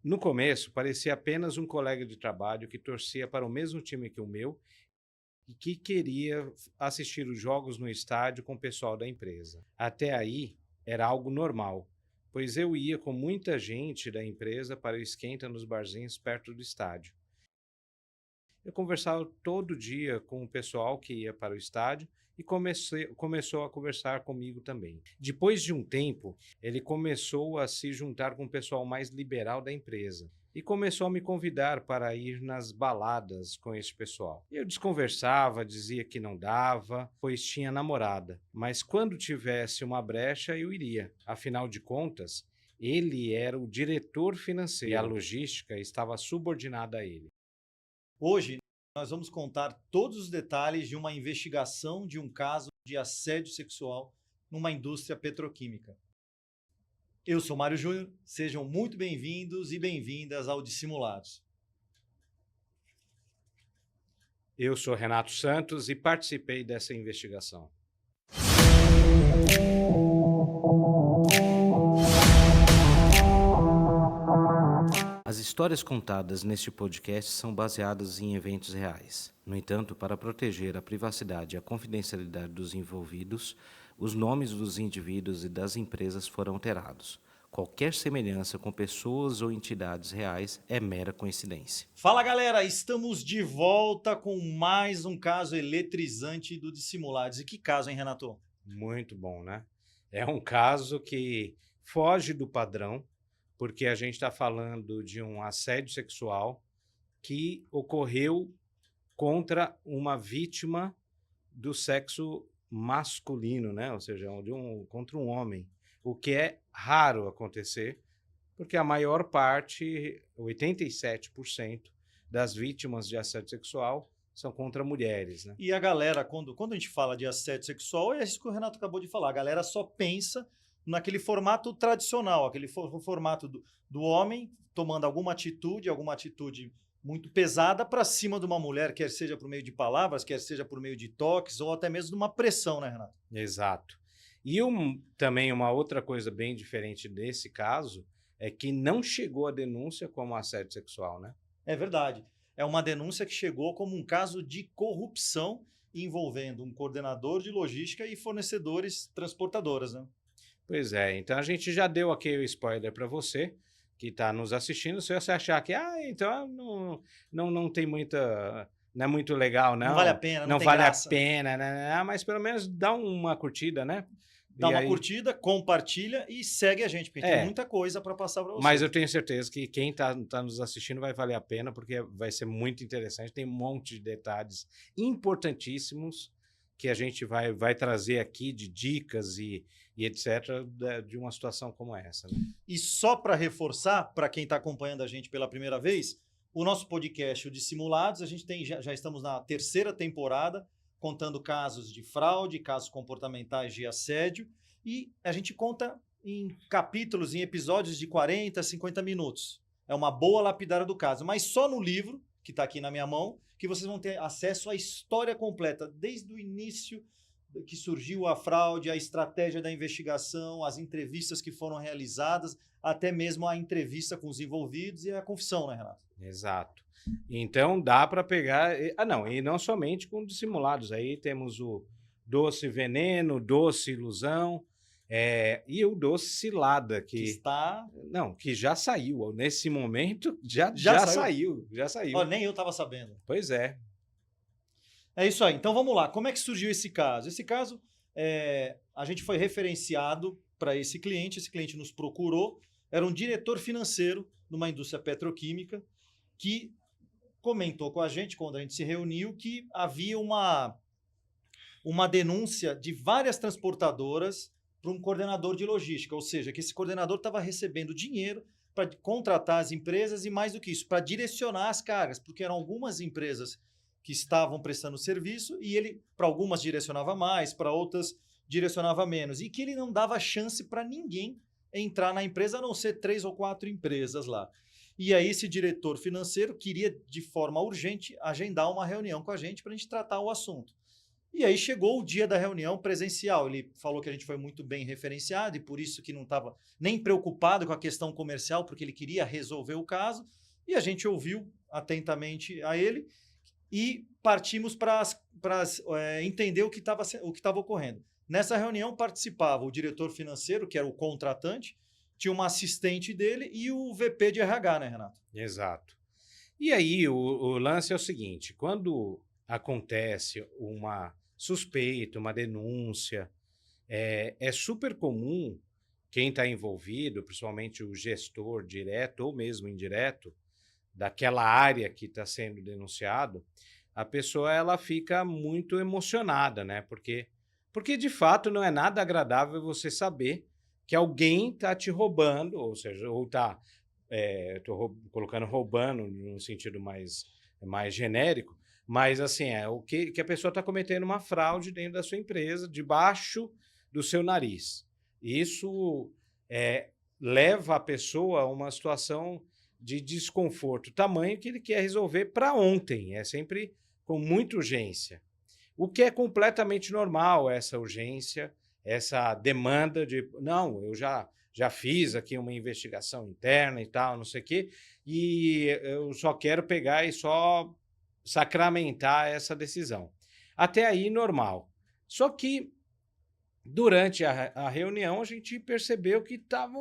No começo, parecia apenas um colega de trabalho que torcia para o mesmo time que o meu e que queria assistir os jogos no estádio com o pessoal da empresa. Até aí, era algo normal, pois eu ia com muita gente da empresa para o esquenta nos barzinhos perto do estádio. Eu conversava todo dia com o pessoal que ia para o estádio e começou a conversar comigo também. Depois de um tempo, ele começou a se juntar com o pessoal mais liberal da empresa e começou a me convidar para ir nas baladas com esse pessoal. Eu desconversava, dizia que não dava, pois tinha namorada, mas quando tivesse uma brecha eu iria. Afinal de contas, ele era o diretor financeiro e a logística estava subordinada a ele. Hoje, nós vamos contar todos os detalhes de uma investigação de um caso de assédio sexual numa indústria petroquímica. Eu sou Mário Júnior, sejam muito bem-vindos e bem-vindas ao Dissimulados. Eu sou Renato Santos e participei dessa investigação. As histórias contadas neste podcast são baseadas em eventos reais. No entanto, para proteger a privacidade e a confidencialidade dos envolvidos, os nomes dos indivíduos e das empresas foram alterados. Qualquer semelhança com pessoas ou entidades reais é mera coincidência. Fala galera, estamos de volta com mais um caso eletrizante do Dissimulados. E que caso, hein, Renato? Muito bom, né? É um caso que foge do padrão, porque a gente está falando de um assédio sexual que ocorreu contra uma vítima do sexo masculino, né? Ou seja, contra um homem, o que é raro acontecer, porque a maior parte, 87% das vítimas de assédio sexual são contra mulheres, né? E a galera, quando a gente fala de assédio sexual, é isso que o Renato acabou de falar. A galera só pensa naquele formato tradicional, aquele formato do homem tomando alguma atitude muito pesada para cima de uma mulher, quer seja por meio de palavras, quer seja por meio de toques ou até mesmo de uma pressão, né, Renato? Exato. E também uma outra coisa bem diferente desse caso é que não chegou a denúncia como assédio sexual, né? É verdade. É uma denúncia que chegou como um caso de corrupção envolvendo um coordenador de logística e fornecedores transportadoras, né? Pois é, então a gente já deu aqui o spoiler para você que está nos assistindo. Se você achar que, então não tem muita, não é muito legal, Não vale a não, pena, não não tem vale a graça. pena, né? Mas pelo menos dá uma curtida, né? Dá E uma aí, curtida, compartilha e segue a gente, porque tem muita coisa para passar para mas vocês. eu tenho certeza que quem tá nos assistindo vai valer a pena, porque vai ser muito interessante. Tem um monte de detalhes importantíssimos que a gente vai trazer aqui de dicas e etc. de uma situação como essa, né? E só para reforçar, para quem está acompanhando a gente pela primeira vez, o nosso podcast, o Dissimulados, a gente já estamos na terceira temporada, contando casos de fraude, casos comportamentais de assédio, e a gente conta em capítulos, em episódios de 40, 50 minutos. É uma boa lapidária do caso, mas só no livro, que está aqui na minha mão, que vocês vão ter acesso à história completa, desde o início que surgiu a fraude, a estratégia da investigação, as entrevistas que foram realizadas, até mesmo a entrevista com os envolvidos e a confissão, né, Renato? Exato. Então dá para pegar. Não, e não somente com dissimulados. Aí temos o doce veneno, doce ilusão, e o doce cilada, Que está. Não, que já saiu. Nesse momento já saiu. Já saiu. Ó, nem eu estava sabendo. Pois é. É isso aí. Então vamos lá. Como é que surgiu esse caso? Esse caso, a gente foi referenciado para esse cliente nos procurou. Era um diretor financeiro numa indústria petroquímica que comentou com a gente, quando a gente se reuniu, que havia uma denúncia de várias transportadoras para um coordenador de logística, ou seja, que esse coordenador estava recebendo dinheiro para contratar as empresas e, mais do que isso, para direcionar as cargas, porque eram algumas empresas que estavam prestando serviço e ele, para algumas, direcionava mais, para outras, direcionava menos, e que ele não dava chance para ninguém entrar na empresa, a não ser 3 ou 4 empresas lá. E aí esse diretor financeiro queria, de forma urgente, agendar uma reunião com a gente para a gente tratar o assunto. E aí chegou o dia da reunião presencial. Ele falou que a gente foi muito bem referenciado e por isso que não estava nem preocupado com a questão comercial, porque ele queria resolver o caso. E a gente ouviu atentamente a ele e partimos para entender o que estava ocorrendo. Nessa reunião participava o diretor financeiro, que era o contratante, tinha uma assistente dele e o VP de RH, né, Renato? Exato. E aí o lance é o seguinte, quando acontece uma suspeita, uma denúncia, é super comum quem está envolvido, principalmente o gestor direto ou mesmo indireto, daquela área que está sendo denunciado, a pessoa ela fica muito emocionada, né? Porque de fato não é nada agradável você saber que alguém está te roubando, ou seja, ou está, estou colocando roubando no sentido mais genérico, mas assim, o que a pessoa está cometendo uma fraude dentro da sua empresa, debaixo do seu nariz. Isso leva a pessoa a uma situação de desconforto, tamanho que ele quer resolver para ontem, é sempre com muita urgência. O que é completamente normal, essa urgência, essa demanda de, não, eu já fiz aqui uma investigação interna e tal, não sei o quê, e eu só quero pegar e só sacramentar essa decisão. Até aí, normal. Só que, durante a reunião, a gente percebeu que estava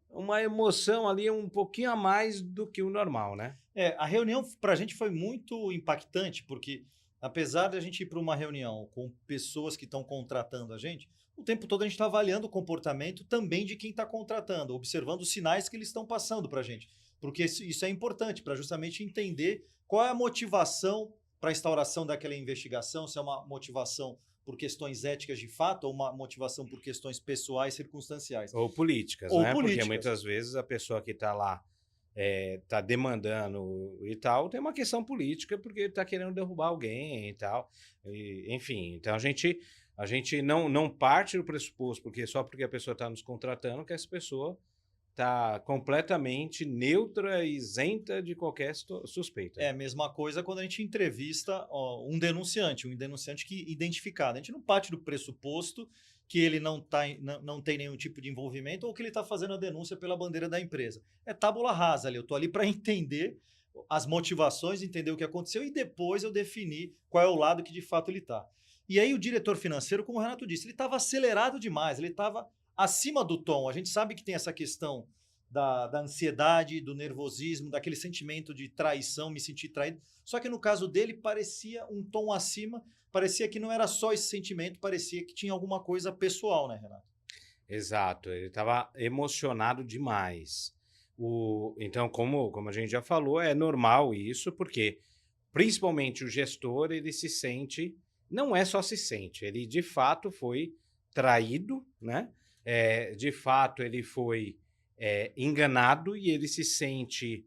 uma emoção ali um pouquinho a mais do que o normal, né? A reunião para a gente foi muito impactante, porque apesar de a gente ir para uma reunião com pessoas que estão contratando a gente, o tempo todo a gente está avaliando o comportamento também de quem está contratando, observando os sinais que eles estão passando para a gente. Porque isso é importante para justamente entender qual é a motivação para a instauração daquela investigação, se é uma motivação por questões éticas de fato ou uma motivação por questões pessoais circunstanciais. Ou políticas, Ou né? Porque políticas. muitas vezes a pessoa que está lá está demandando e tal, tem uma questão política porque está querendo derrubar alguém e tal. Enfim, então a gente não parte do pressuposto, porque só porque a pessoa está nos contratando, que essa pessoa está completamente neutra e isenta de qualquer suspeita. É a mesma coisa quando a gente entrevista um denunciante que identificado. A gente não parte do pressuposto que ele não tem nenhum tipo de envolvimento ou que ele está fazendo a denúncia pela bandeira da empresa. É tábula rasa ali. Eu estou ali para entender as motivações, entender o que aconteceu e depois eu definir qual é o lado que de fato ele está. E aí o diretor financeiro, como o Renato disse, ele estava acelerado demais, ele estava acima do tom. A gente sabe que tem essa questão da ansiedade, do nervosismo, daquele sentimento de traição, me sentir traído. Só que no caso dele parecia um tom acima, parecia que não era só esse sentimento, parecia que tinha alguma coisa pessoal, né, Renato? Exato, ele estava emocionado demais. Então, como a gente já falou, é normal isso, porque principalmente o gestor, ele se sente, não é só se sente, ele de fato foi traído, né? De fato, ele foi enganado e ele se sente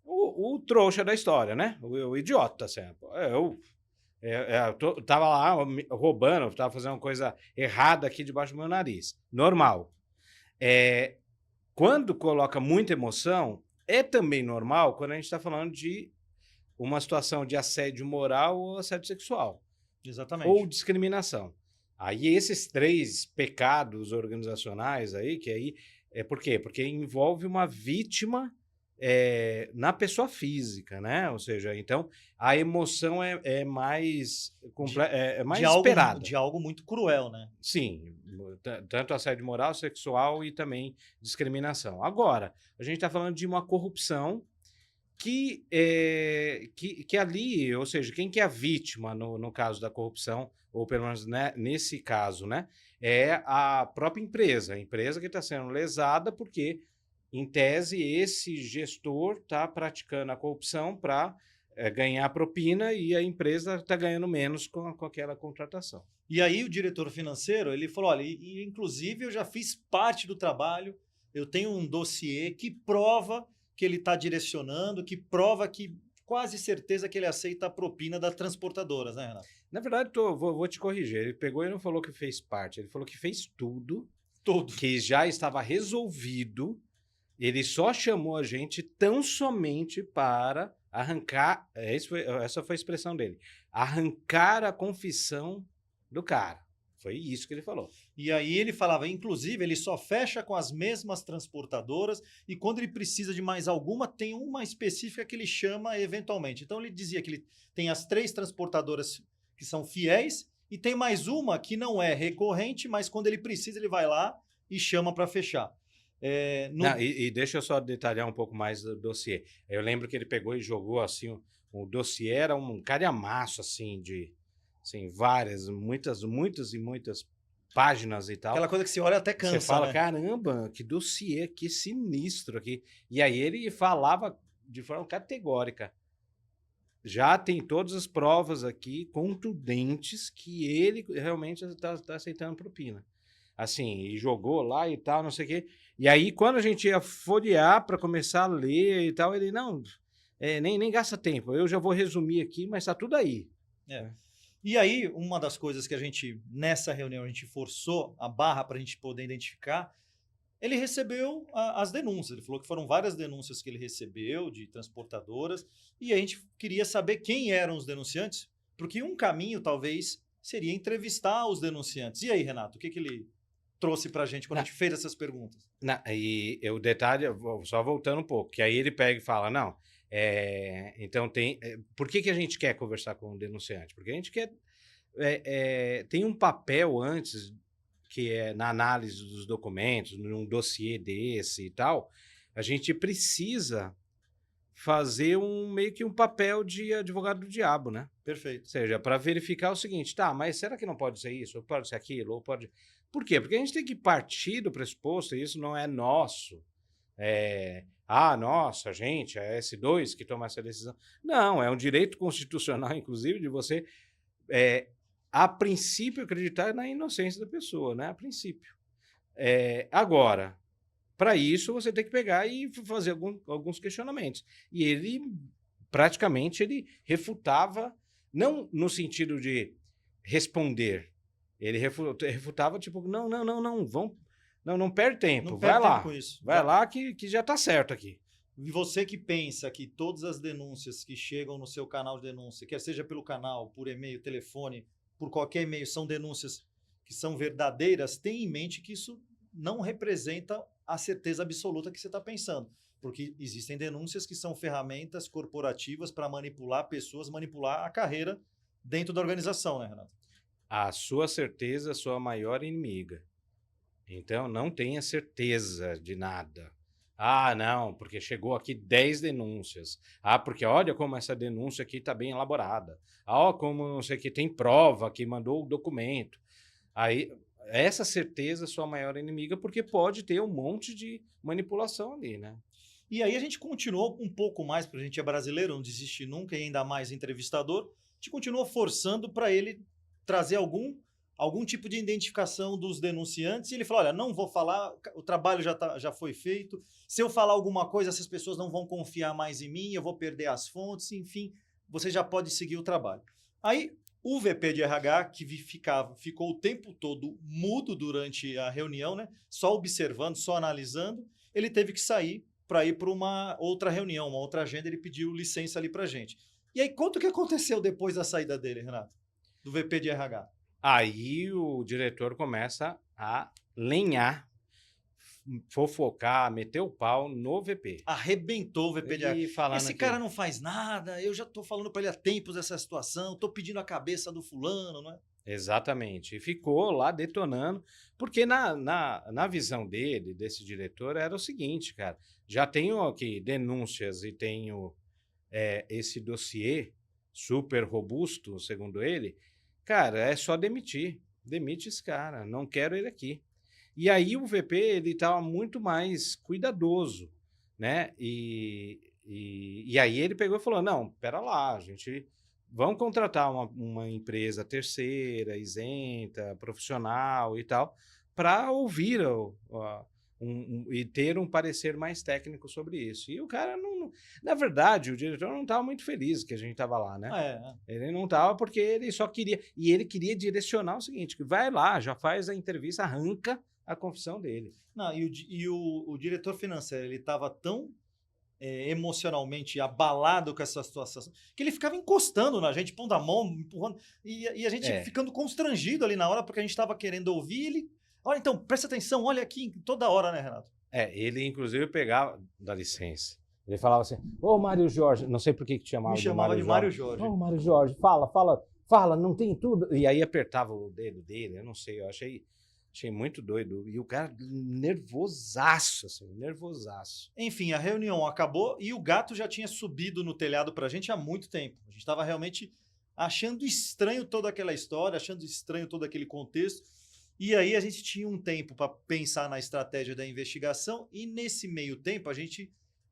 o trouxa da história, né? O idiota, assim. Eu tava lá roubando, tava fazendo uma coisa errada aqui debaixo do meu nariz. Normal. Quando coloca muita emoção, é também normal quando a gente está falando de uma situação de assédio moral ou assédio sexual. Exatamente. Ou discriminação. Aí esses 3 pecados organizacionais aí, que aí por quê? Porque envolve uma vítima na pessoa física, né? Ou seja, então a emoção é mais esperada. De algo muito cruel, né? Sim, tanto assédio moral, sexual e também discriminação. Agora, a gente está falando de uma corrupção que ali, ou seja, quem que é a vítima no caso da corrupção, ou pelo menos nesse caso, né, é a própria empresa, a empresa que está sendo lesada porque, em tese, esse gestor está praticando a corrupção para ganhar propina e a empresa está ganhando menos com aquela contratação. E aí o diretor financeiro, ele falou, olha, inclusive eu já fiz parte do trabalho, eu tenho um dossiê que prova que ele está direcionando, que prova que quase certeza que ele aceita a propina das transportadoras, né, Renato? Na verdade, vou te corrigir. Ele pegou e não falou que fez parte, ele falou que fez tudo, que já estava resolvido. Ele só chamou a gente tão somente para arrancar, essa foi a expressão dele, arrancar a confissão do cara. Foi isso que ele falou. E aí ele falava, inclusive, ele só fecha com as mesmas transportadoras e quando ele precisa de mais alguma, tem uma específica que ele chama eventualmente. Então ele dizia que ele tem as 3 transportadoras que são fiéis e tem mais uma que não é recorrente, mas quando ele precisa, ele vai lá e chama para fechar. Não, e deixa eu só detalhar um pouco mais do dossiê. Eu lembro que ele pegou e jogou assim, o dossiê era um calhamaço assim de assim, muitas e muitas páginas e tal. Aquela coisa que se olha até cansa, Você fala, né? caramba, que dossiê, que sinistro aqui. E aí ele falava de forma categórica. Já tem todas as provas aqui contundentes que ele realmente está aceitando propina. Assim, e jogou lá e tal, não sei o quê. E aí, quando a gente ia folhear para começar a ler e tal, ele, não, nem gasta tempo, eu já vou resumir aqui, mas está tudo aí. É. E aí, uma das coisas que a gente, nessa reunião, a gente forçou a barra para a gente poder identificar, ele recebeu as denúncias. Ele falou que foram várias denúncias que ele recebeu de transportadoras e a gente queria saber quem eram os denunciantes, porque um caminho, talvez, seria entrevistar os denunciantes. E aí, Renato, o que ele trouxe para a gente quando a gente fez essas perguntas? E o detalhe, só voltando um pouco, que aí ele pega e fala, não, então por que a gente quer conversar com o denunciante? Porque a gente quer, tem um papel antes, que é na análise dos documentos, num dossiê desse e tal, a gente precisa fazer meio que um papel de advogado do diabo, né? Perfeito. Ou seja, para verificar o seguinte, tá, mas será que não pode ser isso, ou pode ser aquilo, ou pode... Por quê? Porque a gente tem que partir do pressuposto, e isso não é nosso, nossa, gente, é a S2 que toma essa decisão. Não, é um direito constitucional, inclusive, de você, a princípio, acreditar na inocência da pessoa, né? A princípio. Agora, para isso, você tem que pegar e fazer alguns questionamentos. E ele, praticamente, ele refutava, não no sentido de responder, ele refutava, tipo, não, não perde tempo, Não vai perde lá, tempo com isso. vai lá que já está certo aqui. E você que pensa que todas as denúncias que chegam no seu canal de denúncia, quer seja pelo canal, por e-mail, telefone, por qualquer e-mail, são denúncias que são verdadeiras, tenha em mente que isso não representa a certeza absoluta que você está pensando. Porque existem denúncias que são ferramentas corporativas para manipular pessoas, manipular a carreira dentro da organização, né, Renato? A sua certeza é a sua maior inimiga. Então, não tenha certeza de nada. Ah, não, porque chegou aqui 10 denúncias. Ah, porque olha como essa denúncia aqui está bem elaborada. Ah, como não sei o que, tem prova que mandou o documento. Aí, essa certeza é sua maior inimiga, porque pode ter um monte de manipulação ali, né? E aí a gente continuou um pouco mais, porque a gente é brasileiro, não desiste nunca, e ainda mais entrevistador, a gente continuou forçando para ele trazer algum tipo de identificação dos denunciantes, e ele falou, olha, não vou falar, o trabalho já foi feito, se eu falar alguma coisa, essas pessoas não vão confiar mais em mim, eu vou perder as fontes, enfim, você já pode seguir o trabalho. Aí, o VP de RH, que ficou o tempo todo mudo durante a reunião, né, só observando, só analisando, ele teve que sair para ir para uma outra reunião, uma outra agenda, ele pediu licença ali para gente. E aí, quanto que aconteceu depois da saída dele, Renato? Do VP de RH? Aí o diretor começa a lenhar, fofocar, meter o pau no VP. Arrebentou o VP de RH. Esse cara aqui, não faz nada, eu já estou falando para ele há tempos essa situação, estou pedindo a cabeça do fulano, não é? exatamente. E ficou lá detonando, porque na visão dele, desse diretor, era o seguinte, cara, já tenho aqui denúncias e tenho esse dossiê super robusto, segundo ele, cara, é só demitir. Demite esse cara, não quero ele aqui. E aí o VP, ele estava muito mais cuidadoso, né? E aí ele pegou e falou, não, pera lá, a gente... Vamos contratar uma empresa terceira, isenta, profissional e tal, para ouvir e ter um parecer mais técnico sobre isso. E o cara não... Na verdade, o diretor não estava muito feliz que a gente estava lá, né? Ele não estava porque ele só queria... E ele queria direcionar o seguinte, que vai lá, já faz a entrevista, arranca a confissão dele. Não, e o diretor financeiro, ele estava tão emocionalmente abalado com essa situação, que ele ficava encostando na gente, pondo a mão, empurrando, e a gente ficando constrangido ali na hora, porque a gente estava querendo ouvir ele. Olha, então, presta atenção, olha aqui, toda hora, né, Renato? Ele inclusive pegava, dá licença, ele falava assim, ô Mário Jorge, não sei por que te chamava Me chamava de Mário Jorge. Ô Mário Jorge, fala, não tem tudo. E aí apertava o dedo dele, eu não sei, eu achei muito doido. E o cara nervosaço, assim, nervosaço. Enfim, a reunião acabou e o gato já tinha subido no telhado pra gente há muito tempo. A gente estava realmente achando estranho toda aquela história, achando estranho todo aquele contexto. E aí a gente tinha um tempo para pensar na estratégia da investigação e nesse meio tempo a gente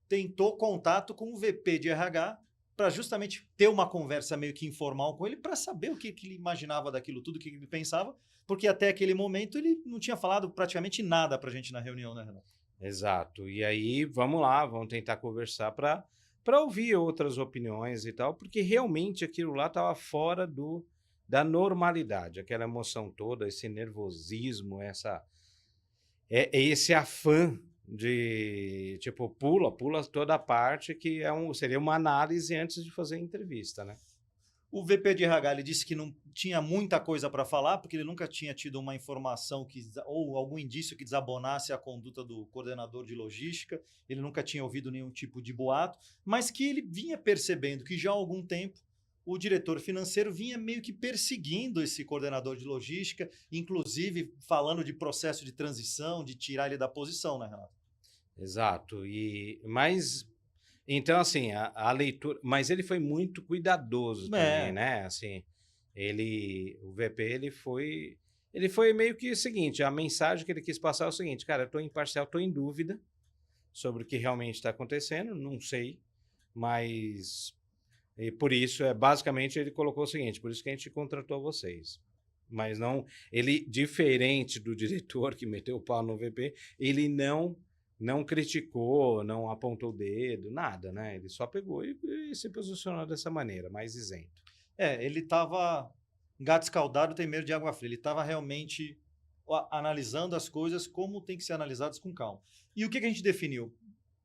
tentou contato com o VP de RH para justamente ter uma conversa meio que informal com ele para saber o que ele imaginava daquilo tudo, o que ele pensava, porque até aquele momento ele não tinha falado praticamente nada para a gente na reunião, né, Renato? Exato. E aí, vamos lá, vamos tentar conversar para ouvir outras opiniões e tal, porque realmente aquilo lá estava fora da normalidade, aquela emoção toda, esse nervosismo, esse afã de, tipo, pula toda a parte que seria uma análise antes de fazer a entrevista, né? O VP de RH ele disse que não tinha muita coisa para falar, porque ele nunca tinha tido uma informação ou algum indício que desabonasse a conduta do coordenador de logística, ele nunca tinha ouvido nenhum tipo de boato, mas que ele vinha percebendo que já há algum tempo o diretor financeiro vinha meio que perseguindo esse coordenador de logística, inclusive falando de processo de transição, de tirar ele da posição, né, Renato? Exato. Mas então, assim, a leitura. Mas ele foi muito cuidadoso também, né? Assim, o VP, ele foi meio que o seguinte: a mensagem que ele quis passar é o seguinte, cara, eu tô imparcial, tô em dúvida sobre o que realmente está acontecendo, não sei, mas. E por isso, basicamente, ele colocou o seguinte: por isso que a gente contratou vocês. Mas não. Ele, diferente do diretor que meteu o pau no VP, ele não criticou, não apontou o dedo, nada, né? Ele só pegou e se posicionou dessa maneira, mais isento. Ele estava gato escaldado tem medo de água fria. Ele estava realmente analisando as coisas como tem que ser analisadas com calma. E o que a gente definiu?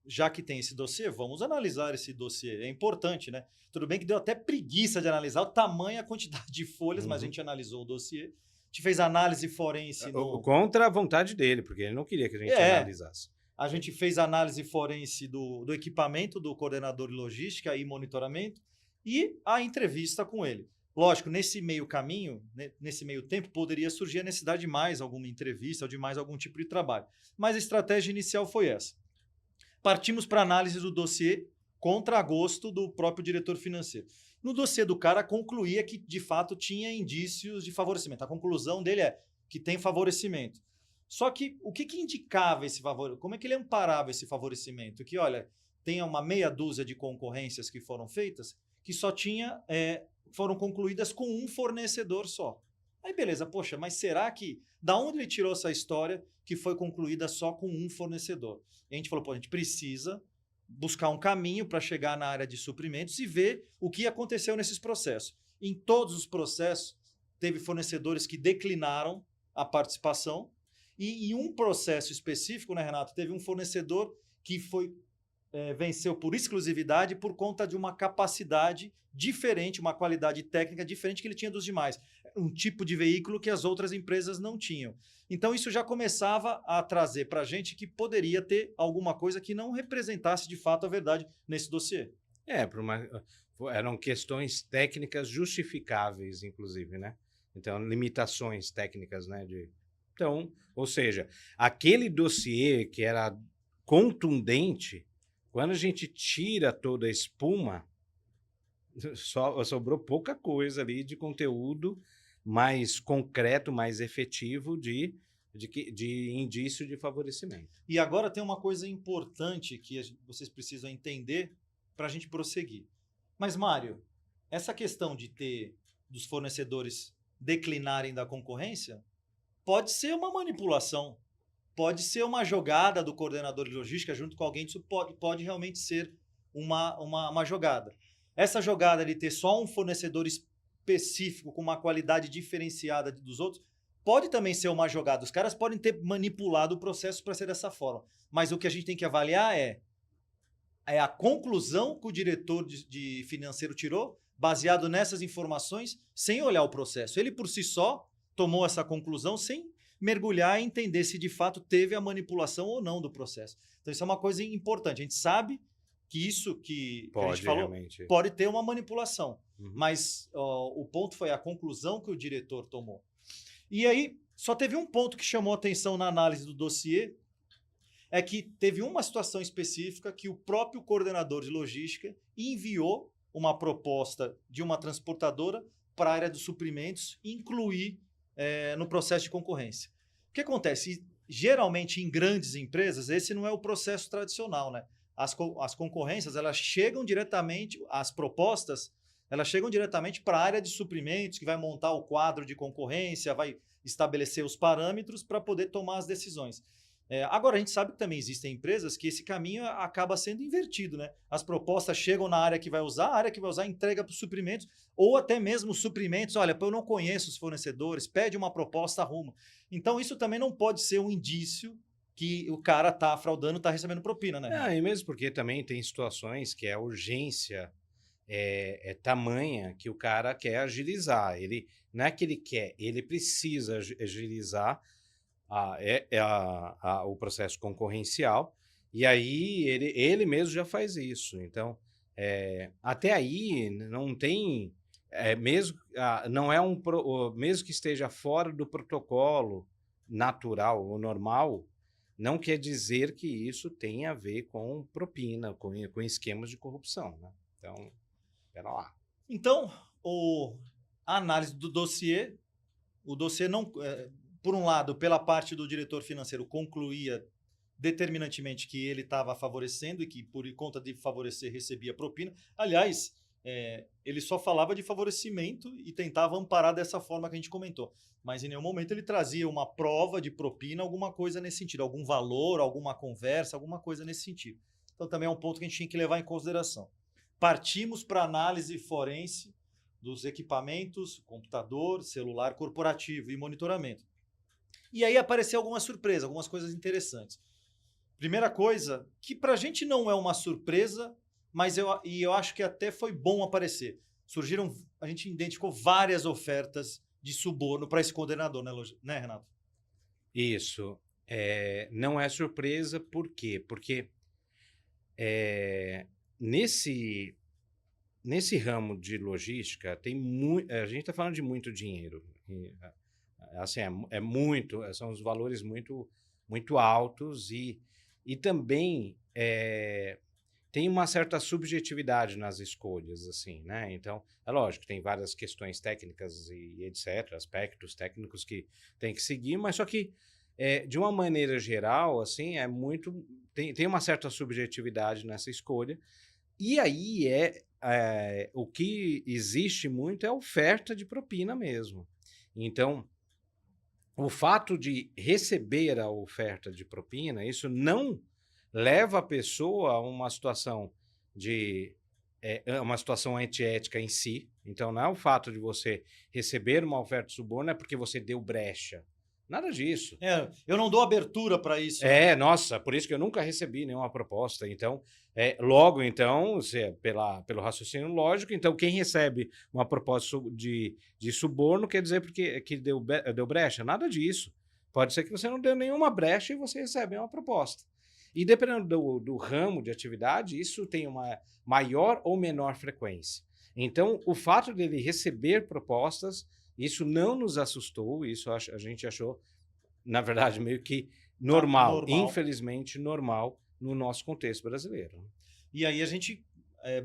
Já que tem esse dossiê, vamos analisar esse dossiê. É importante, né? Tudo bem que deu até preguiça de analisar o tamanho e a quantidade de folhas, mas a gente analisou o dossiê. A gente fez análise forense. Contra a vontade dele, porque ele não queria que a gente analisasse. A gente fez análise forense do equipamento do coordenador de logística e monitoramento e a entrevista com ele. Lógico, nesse meio caminho, nesse meio tempo, poderia surgir a necessidade de mais alguma entrevista ou de mais algum tipo de trabalho. Mas a estratégia inicial foi essa. Partimos para a análise do dossiê contra gosto do próprio diretor financeiro. No dossiê do cara, concluía que, de fato, tinha indícios de favorecimento. A conclusão dele é que tem favorecimento. Só que o que indicava esse favorecimento? Como é que ele amparava esse favorecimento? Que, olha, tem uma meia dúzia de concorrências que foram feitas que só foram concluídas com um fornecedor só. Aí beleza, poxa, mas será que... Da onde ele tirou essa história que foi concluída só com um fornecedor? E a gente falou, a gente precisa buscar um caminho para chegar na área de suprimentos e ver o que aconteceu nesses processos. Em todos os processos, teve fornecedores que declinaram a participação e em um processo específico, né, Renato, teve um fornecedor que venceu por exclusividade por conta de uma capacidade diferente, uma qualidade técnica diferente que ele tinha dos demais. Um tipo de veículo que as outras empresas não tinham. Então isso já começava a trazer para a gente que poderia ter alguma coisa que não representasse de fato a verdade nesse dossiê. Eram questões técnicas justificáveis, inclusive, né? Então, limitações técnicas, né? Então, ou seja, aquele dossiê que era contundente, quando a gente tira toda a espuma, sobrou pouca coisa ali de conteúdo mais concreto, mais efetivo de indício de favorecimento. E agora tem uma coisa importante que vocês precisam entender para a gente prosseguir. Mas, Mário, essa questão de dos fornecedores declinarem da concorrência pode ser uma manipulação, pode ser uma jogada do coordenador de logística junto com alguém, isso pode realmente ser uma jogada. Essa jogada de ter só um fornecedor específico com uma qualidade diferenciada dos outros pode também ser uma jogada. Os caras podem ter manipulado o processo para ser dessa forma. Mas o que a gente tem que avaliar é é a conclusão que o diretor de financeiro tirou, baseado nessas informações, sem olhar o processo. Ele, por si só, tomou essa conclusão sem mergulhar e entender se de fato teve a manipulação ou não do processo. Então, isso é uma coisa importante. A gente sabe que isso que a gente falou realmente. pode ter uma manipulação, Uhum. mas o ponto foi a conclusão que o diretor tomou. E aí, só teve um ponto que chamou atenção na análise do dossiê, é que teve uma situação específica que o próprio coordenador de logística enviou uma proposta de uma transportadora para a área dos suprimentos incluir no processo de concorrência. O que acontece? Geralmente, em grandes empresas, esse não é o processo tradicional, né? As concorrências, elas chegam diretamente, as propostas, elas chegam diretamente para a área de suprimentos, que vai montar o quadro de concorrência, vai estabelecer os parâmetros para poder tomar as decisões. Agora, a gente sabe que também existem empresas que esse caminho acaba sendo invertido, né? As propostas chegam na área que vai usar, a área que vai usar entrega para os suprimentos, ou até mesmo os suprimentos, olha, eu não conheço os fornecedores, pede uma proposta, arruma. Então, isso também não pode ser um indício que o cara está fraudando, está recebendo propina, né? E mesmo porque também tem situações que a urgência é tamanha que o cara quer agilizar. Ele, não é que ele quer, ele precisa agilizar o processo concorrencial, e aí ele mesmo já faz isso. Então, até aí não tem, mesmo, não é mesmo que esteja fora do protocolo natural ou normal, não quer dizer que isso tenha a ver com propina, com esquemas de corrupção, né? Então, pera lá. Então, a análise do dossiê, o dossiê não... por um lado, pela parte do diretor financeiro, concluía determinantemente que ele estava favorecendo e que, por conta de favorecer, recebia propina. Aliás, ele só falava de favorecimento e tentava amparar dessa forma que a gente comentou. Mas em nenhum momento ele trazia uma prova de propina, alguma coisa nesse sentido, algum valor, alguma conversa, alguma coisa nesse sentido. Então também é um ponto que a gente tem que levar em consideração. Partimos para a análise forense dos equipamentos, computador, celular corporativo e monitoramento. E aí apareceu alguma surpresa, algumas coisas interessantes. Primeira coisa, que para a gente não é uma surpresa, mas eu acho que até foi bom aparecer. A gente identificou várias ofertas de suborno para esse coordenador, né, Renato? Isso. Não é surpresa, por quê? Porque nesse ramo de logística, a gente está falando de muito dinheiro. Assim, são os valores muito, muito altos e também tem uma certa subjetividade nas escolhas, assim, né? Então, é lógico, tem várias questões técnicas e etc., aspectos técnicos que tem que seguir, mas só que, de uma maneira geral, assim, tem uma certa subjetividade nessa escolha, e aí o que existe muito é a oferta de propina mesmo. Então, o fato de receber a oferta de propina, isso não leva a pessoa a uma situação uma situação antiética em si. Então, não é o fato de você receber uma oferta de suborno, é porque você deu brecha. Nada disso. Eu não dou abertura para isso. Né? Nossa, por isso que eu nunca recebi nenhuma proposta. Então, logo, então, pelo raciocínio lógico, então quem recebe uma proposta de suborno quer dizer que deu brecha? Nada disso. Pode ser que você não deu nenhuma brecha e você recebe uma proposta. E dependendo do ramo de atividade, isso tem uma maior ou menor frequência. Então, o fato dele receber propostas, isso não nos assustou, isso a gente achou, na verdade, meio que normal. Infelizmente normal no nosso contexto brasileiro. E aí a gente,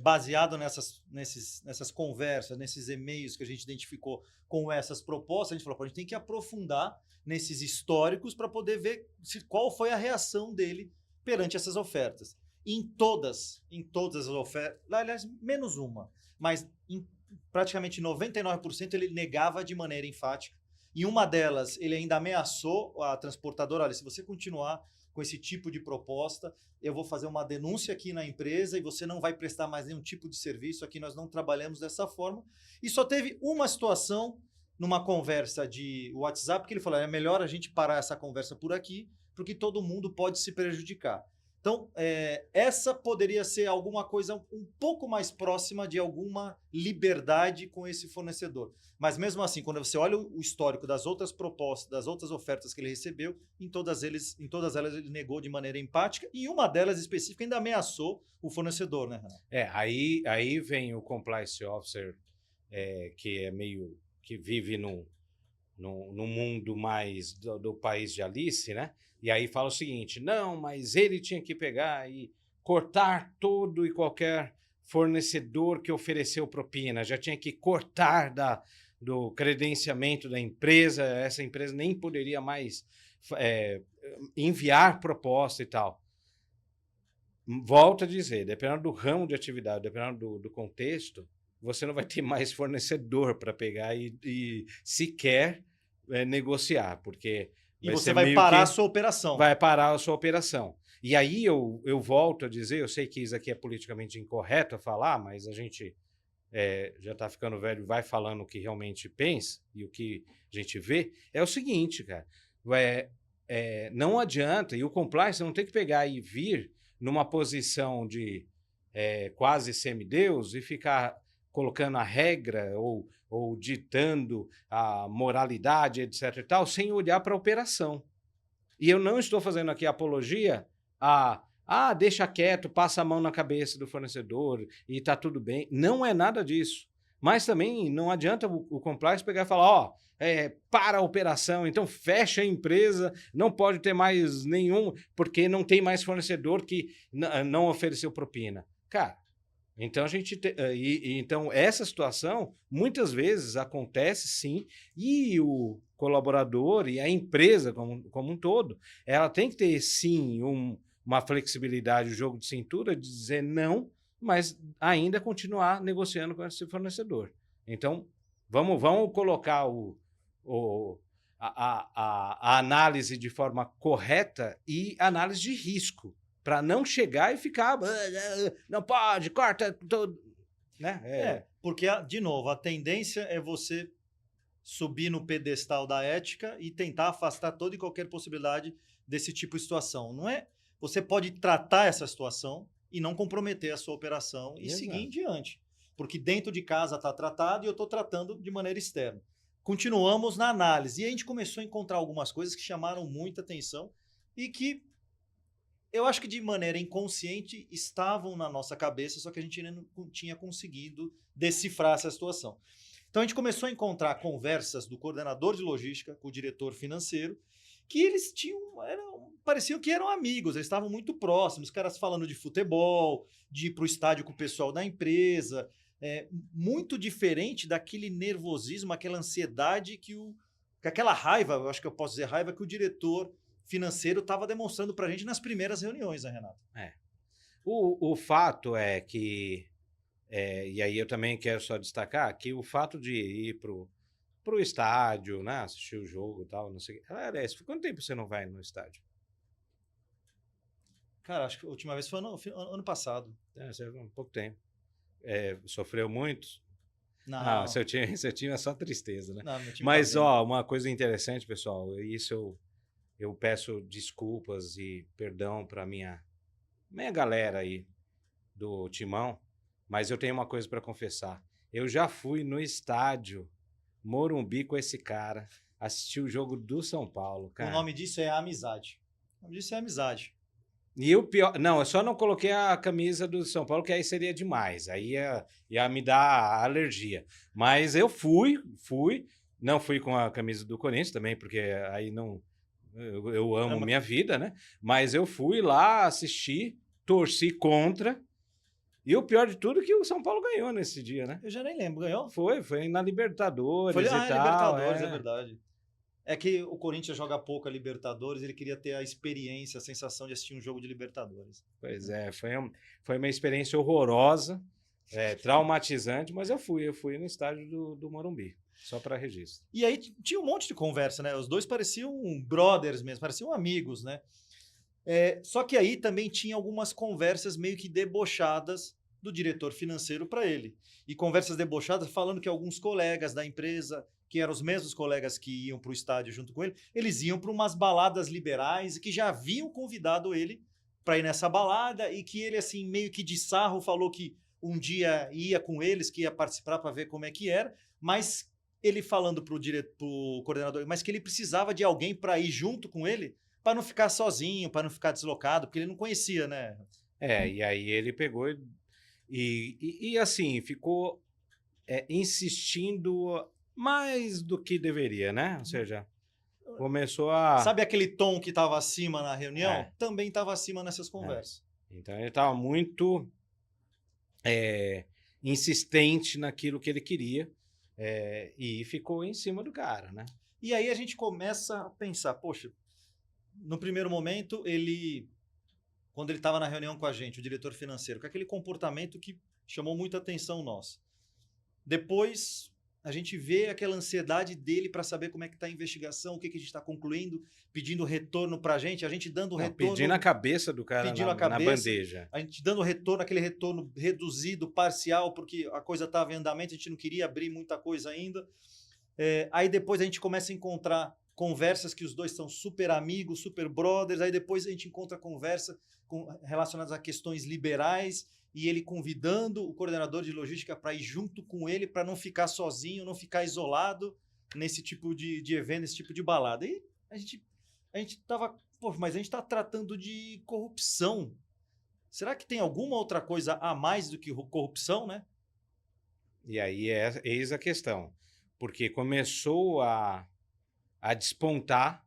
baseado nessas conversas, nesses e-mails que a gente identificou com essas propostas, a gente falou, a gente tem que aprofundar nesses históricos para poder ver qual foi a reação dele perante essas ofertas. Em todas as ofertas, aliás, menos uma, mas em praticamente 99% ele negava de maneira enfática. Em uma delas, ele ainda ameaçou a transportadora, olha, se você continuar com esse tipo de proposta, eu vou fazer uma denúncia aqui na empresa e você não vai prestar mais nenhum tipo de serviço, aqui nós não trabalhamos dessa forma. E só teve uma situação numa conversa de WhatsApp que ele falou, é melhor a gente parar essa conversa por aqui, porque todo mundo pode se prejudicar. Então, essa poderia ser alguma coisa um pouco mais próxima de alguma liberdade com esse fornecedor. Mas mesmo assim, quando você olha o histórico das outras propostas, das outras ofertas que ele recebeu, em todas elas ele negou de maneira empática e uma delas específica ainda ameaçou o fornecedor, né, Renato? Aí vem o compliance officer, que é meio que vive no mundo mais do país de Alice, né? E aí fala o seguinte: não, mas ele tinha que pegar e cortar todo e qualquer fornecedor que ofereceu propina, já tinha que cortar do credenciamento da empresa, essa empresa nem poderia mais enviar proposta e tal. Volto a dizer, dependendo do ramo de atividade, dependendo do contexto, você não vai ter mais fornecedor para pegar e sequer negociar, porque E você vai parar a sua operação. Vai parar a sua operação. E aí eu volto a dizer, eu sei que isso aqui é politicamente incorreto a falar, mas a gente já está ficando velho, vai falando o que realmente pensa e o que a gente vê, é o seguinte, cara, não adianta, e o compliance não tem que pegar e vir numa posição de quase semideus e ficar colocando a regra ou ditando a moralidade, etc. e tal, sem olhar para a operação. E eu não estou fazendo aqui apologia a deixa quieto, passa a mão na cabeça do fornecedor e está tudo bem. Não é nada disso. Mas também não adianta o compliance pegar e falar, para a operação, então fecha a empresa, não pode ter mais nenhum, porque não tem mais fornecedor que não ofereceu propina. Cara, então então essa situação muitas vezes acontece sim, e o colaborador e a empresa como um todo, ela tem que ter sim uma flexibilidade, um jogo de cintura de dizer não, mas ainda continuar negociando com esse fornecedor. Então vamos colocar a análise de forma correta e análise de risco, para não chegar e ficar, não pode, corta tudo. Né? Porque, de novo, a tendência é você subir no pedestal da ética e tentar afastar toda e qualquer possibilidade desse tipo de situação. Não é? Você pode tratar essa situação e não comprometer a sua operação e seguir em diante. Porque dentro de casa está tratado e eu estou tratando de maneira externa. Continuamos na análise. E a gente começou a encontrar algumas coisas que chamaram muita atenção e que eu acho que de maneira inconsciente estavam na nossa cabeça, só que a gente ainda não tinha conseguido decifrar essa situação. Então a gente começou a encontrar conversas do coordenador de logística com o diretor financeiro, que eles pareciam que eram amigos, eles estavam muito próximos, os caras falando de futebol, de ir para o estádio com o pessoal da empresa, muito diferente daquele nervosismo, aquela ansiedade aquela raiva, eu acho que eu posso dizer raiva, que o diretor financeiro estava demonstrando para a gente nas primeiras reuniões, né, Renato? O fato é que, e aí eu também quero só destacar, que o fato de ir pro estádio, né, assistir o jogo e tal, não sei o que. Quanto tempo você não vai no estádio? Cara, acho que a última vez foi ano passado. Um pouco tempo. Sofreu muito? Não. Seu time é só tristeza, né? Não, meu time Mas, tá uma coisa interessante, pessoal, isso eu peço desculpas e perdão para minha galera aí do Timão, mas eu tenho uma coisa para confessar. Eu já fui no estádio Morumbi com esse cara, assisti o jogo do São Paulo, cara. O nome disso é amizade. E o pior... Não, eu só não coloquei a camisa do São Paulo, que aí seria demais. Aí ia me dar alergia. Mas eu fui. Não fui com a camisa do Corinthians também, porque aí não... Eu amo minha vida, né? Mas eu fui lá assistir, torci contra. E o pior de tudo é que o São Paulo ganhou nesse dia, né? Eu já nem lembro, ganhou? Foi na Libertadores e tal. Libertadores, é verdade. É que o Corinthians joga pouco a Libertadores, ele queria ter a experiência, a sensação de assistir um jogo de Libertadores. Pois é, foi uma experiência horrorosa, traumatizante, mas eu fui no estádio do Morumbi. Só para registro. E aí tinha um monte de conversa, né? Os dois pareciam brothers mesmo, pareciam amigos, né? Só que aí também tinha algumas conversas meio que debochadas do diretor financeiro para ele. E conversas debochadas falando que alguns colegas da empresa, que eram os mesmos colegas que iam para o estádio junto com ele, eles iam para umas baladas liberais e que já haviam convidado ele para ir nessa balada e que ele, assim, meio que de sarro falou que um dia ia com eles, que ia participar para ver como é que era, mas ele falando pro coordenador, mas que ele precisava de alguém para ir junto com ele, para não ficar sozinho, para não ficar deslocado, porque ele não conhecia, né? E aí ele pegou e assim, ficou insistindo mais do que deveria, né? Ou seja, começou a... Sabe aquele tom que estava acima na reunião? É. Também estava acima nessas conversas. Então ele estava muito insistente naquilo que ele queria e ficou em cima do cara, né? E aí a gente começa a pensar, poxa, no primeiro momento quando ele estava na reunião com a gente, o diretor financeiro, com aquele comportamento que chamou muita atenção nossa. Depois a gente vê aquela ansiedade dele para saber como é que está a investigação, o que a gente está concluindo, pedindo retorno para a gente dando retorno... Pedindo a cabeça do cara na bandeja. A gente dando retorno, aquele retorno reduzido, parcial, porque a coisa estava em andamento, a gente não queria abrir muita coisa ainda. Aí depois a gente começa a encontrar conversas que os dois são super amigos, super brothers, aí depois a gente encontra conversa relacionadas a questões liberais, e ele convidando o coordenador de logística para ir junto com ele, para não ficar sozinho, não ficar isolado nesse tipo de evento, nesse tipo de balada. E a gente estava, mas a gente está tratando de corrupção. Será que tem alguma outra coisa a mais do que corrupção, né? E aí eis a questão. Porque começou a despontar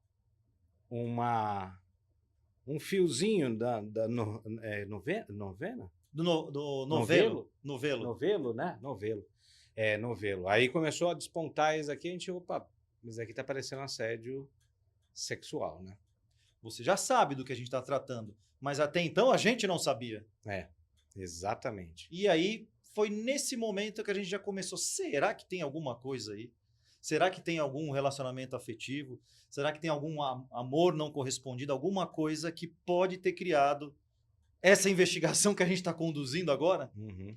um fiozinho da novena? Do novelo, né? Novelo. Aí começou a despontar isso aqui, a gente, opa, mas aqui tá parecendo assédio sexual, né? Você já sabe do que a gente está tratando, mas até então a gente não sabia. Exatamente. E aí foi nesse momento que a gente já começou, será que tem alguma coisa aí? Será que tem algum relacionamento afetivo? Será que tem algum amor não correspondido? Alguma coisa que pode ter criado essa investigação que a gente está conduzindo agora? Uhum.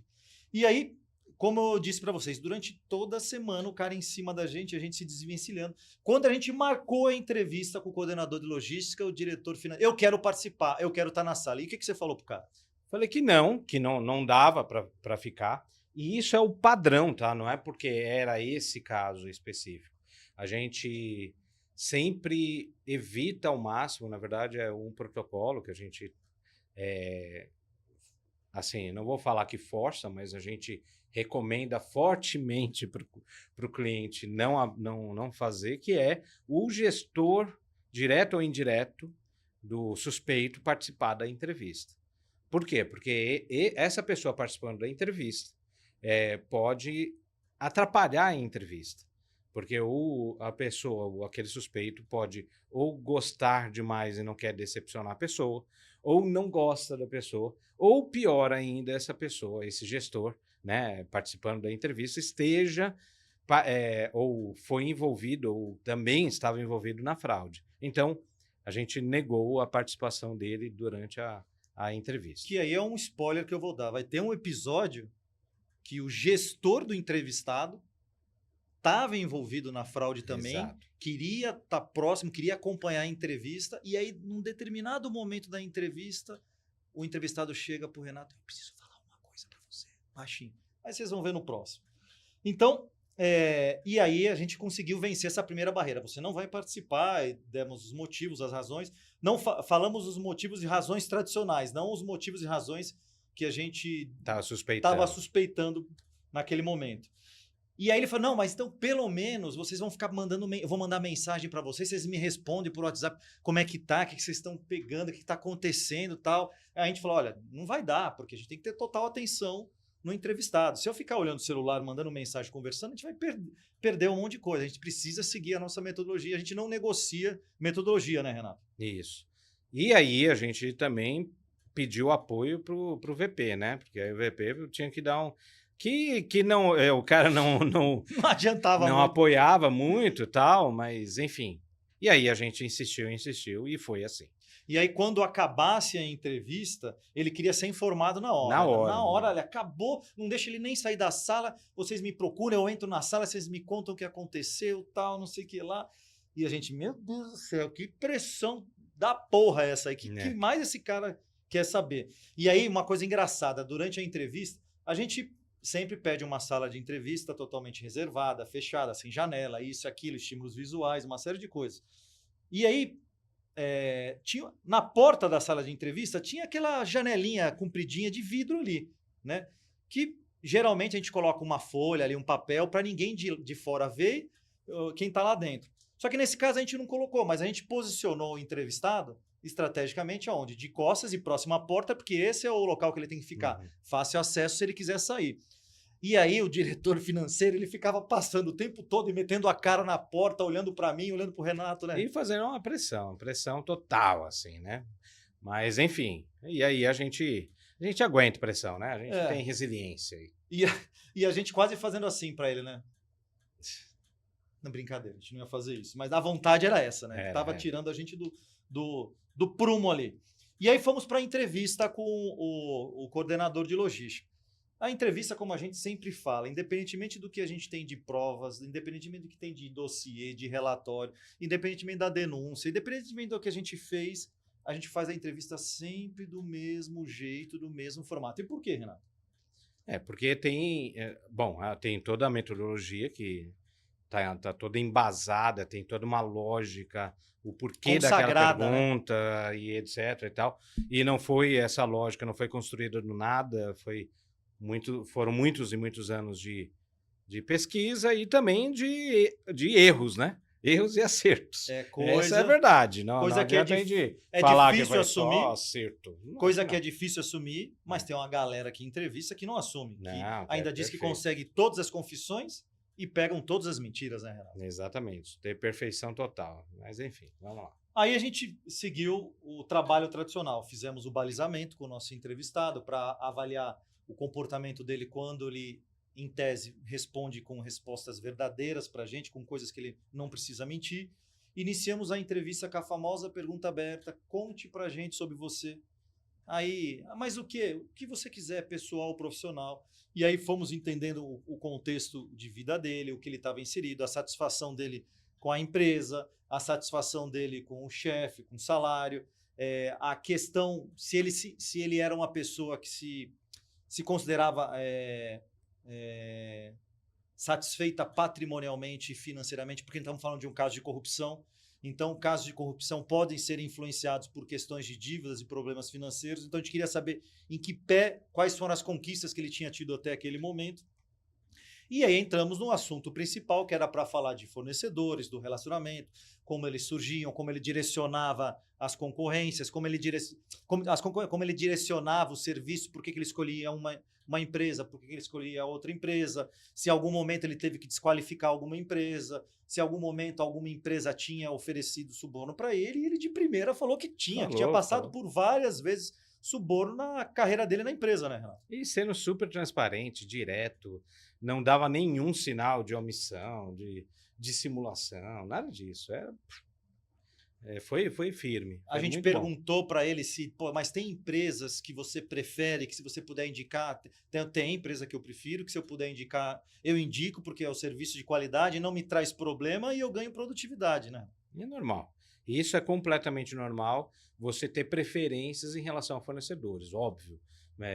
E aí, como eu disse para vocês, durante toda a semana o cara em cima da gente, a gente se desvencilhando. Quando a gente marcou a entrevista com o coordenador de logística, o diretor financeiro, eu quero participar, eu quero estar na sala. E o que você falou pro cara? Falei que não dava para ficar. E isso é o padrão, tá? Não é porque era esse caso específico. A gente sempre evita ao máximo, na verdade é um protocolo que a gente, assim, não vou falar que força, mas a gente recomenda fortemente para o cliente não fazer, que é o gestor, direto ou indireto, do suspeito participar da entrevista. Por quê? Porque essa pessoa participando da entrevista pode atrapalhar a entrevista, porque a pessoa, ou aquele suspeito, pode ou gostar demais e não quer decepcionar a pessoa, ou não gosta da pessoa, ou pior ainda, essa pessoa, esse gestor, né, participando da entrevista, esteja ou foi envolvido, ou também estava envolvido na fraude. Então, a gente negou a participação dele durante a entrevista. Que aí é um spoiler que eu vou dar. Vai ter um episódio que o gestor do entrevistado estava envolvido na fraude também, Exato. queria estar próximo, queria acompanhar a entrevista, e aí, num determinado momento da entrevista, o entrevistado chega para o Renato, eu preciso falar uma coisa para você, baixinho. Mas vocês vão ver no próximo. Então, e aí a gente conseguiu vencer essa primeira barreira. Você não vai participar, e demos os motivos, as razões. Não falamos os motivos e razões tradicionais, não os motivos e razões que a gente estava suspeitando naquele momento. E aí ele falou, não, mas então pelo menos vocês vão ficar mandando, eu vou mandar mensagem para vocês me respondem por WhatsApp como é que tá, o que vocês estão pegando, o que está acontecendo e tal. Aí a gente falou, olha, não vai dar, porque a gente tem que ter total atenção no entrevistado. Se eu ficar olhando o celular, mandando mensagem, conversando, a gente vai perder um monte de coisa. A gente precisa seguir a nossa metodologia. A gente não negocia metodologia, né, Renato? Isso. E aí a gente também pediu apoio pro VP, né? Porque aí o VP tinha que dar que não, o cara não adiantava, não apoiava muito, tal, mas enfim. E aí a gente insistiu e foi assim. E aí, quando acabasse a entrevista, ele queria ser informado na hora. Na hora, ele acabou, não deixa ele nem sair da sala, vocês me procuram, eu entro na sala, vocês me contam o que aconteceu, tal, não sei o que lá. E a gente, meu Deus do céu, que pressão da porra essa aí. Que mais esse cara quer saber. E aí, uma coisa engraçada, durante a entrevista, a gente sempre pede uma sala de entrevista totalmente reservada, fechada, sem janela, isso, aquilo, estímulos visuais, uma série de coisas. E aí, tinha, na porta da sala de entrevista, tinha aquela janelinha compridinha de vidro ali, né? Que geralmente a gente coloca uma folha ali, um papel, para ninguém de fora ver quem está lá dentro. Só que nesse caso a gente não colocou, mas a gente posicionou o entrevistado estrategicamente aonde? De costas e próxima à porta, porque esse é o local que ele tem que ficar. Fácil acesso se ele quiser sair. E aí o diretor financeiro, ele ficava passando o tempo todo e metendo a cara na porta, olhando para mim, olhando para o Renato, né? E fazendo uma pressão total, assim, né? Mas, enfim, e aí a gente aguenta pressão, né? A gente tem resiliência aí. E a gente quase fazendo assim para ele, né? Não, brincadeira, a gente não ia fazer isso. Mas a vontade era essa, né? Tava tirando a gente do prumo ali. E aí fomos para a entrevista com o coordenador de logística. A entrevista, como a gente sempre fala, independentemente do que a gente tem de provas, independentemente do que tem de dossiê, de relatório, independentemente da denúncia, independentemente do que a gente fez, a gente faz a entrevista sempre do mesmo jeito, do mesmo formato. E por quê, Renato? Porque tem toda a metodologia que tá toda embasada, tem toda uma lógica, o porquê daquela pergunta, né? E etc e tal. E não foi essa lógica, não foi construída do nada, foram muitos e muitos anos de pesquisa e também de erros, né? Erros e acertos. Essa é a verdade. Não adianta a gente falar que foi só acerto. Coisa que é difícil assumir, mas tem uma galera que entrevista que não assume. Que ainda diz que consegue todas as confissões e pegam todas as mentiras, né, Renato? Exatamente. Ter perfeição total. Mas, enfim, vamos lá. Aí a gente seguiu o trabalho tradicional. Fizemos o balizamento com o nosso entrevistado para avaliar o comportamento dele quando ele, em tese, responde com respostas verdadeiras para a gente, com coisas que ele não precisa mentir. Iniciamos a entrevista com a famosa pergunta aberta: conte para a gente sobre você. Aí, mas o quê? O que você quiser, pessoal ou profissional. E aí fomos entendendo o contexto de vida dele, o que ele estava inserido, a satisfação dele com a empresa, a satisfação dele com o chefe, com o salário, a questão se ele era uma pessoa que se considerava satisfeita patrimonialmente e financeiramente, porque estamos falando de um caso de corrupção. Então, casos de corrupção podem ser influenciados por questões de dívidas e problemas financeiros. Então, a gente queria saber em que pé, quais foram as conquistas que ele tinha tido até aquele momento. E aí entramos no assunto principal, que era para falar de fornecedores, do relacionamento, como eles surgiam, como ele direcionava as concorrências, como ele direcionava o serviço, por que ele escolhia uma empresa, por que ele escolhia outra empresa, se em algum momento ele teve que desqualificar alguma empresa, se em algum momento alguma empresa tinha oferecido suborno para ele, e ele de primeira falou que tinha passado por várias vezes suborno na carreira dele na empresa, né, Renato? E sendo super transparente, direto, não dava nenhum sinal de omissão, de simulação, nada disso. Foi firme. A gente perguntou para ele mas tem empresas que você prefere, que se você puder indicar, tem empresa que eu prefiro, que se eu puder indicar, eu indico, porque é o serviço de qualidade, não me traz problema e eu ganho produtividade, né? É normal. Isso é completamente normal, você ter preferências em relação a fornecedores, óbvio.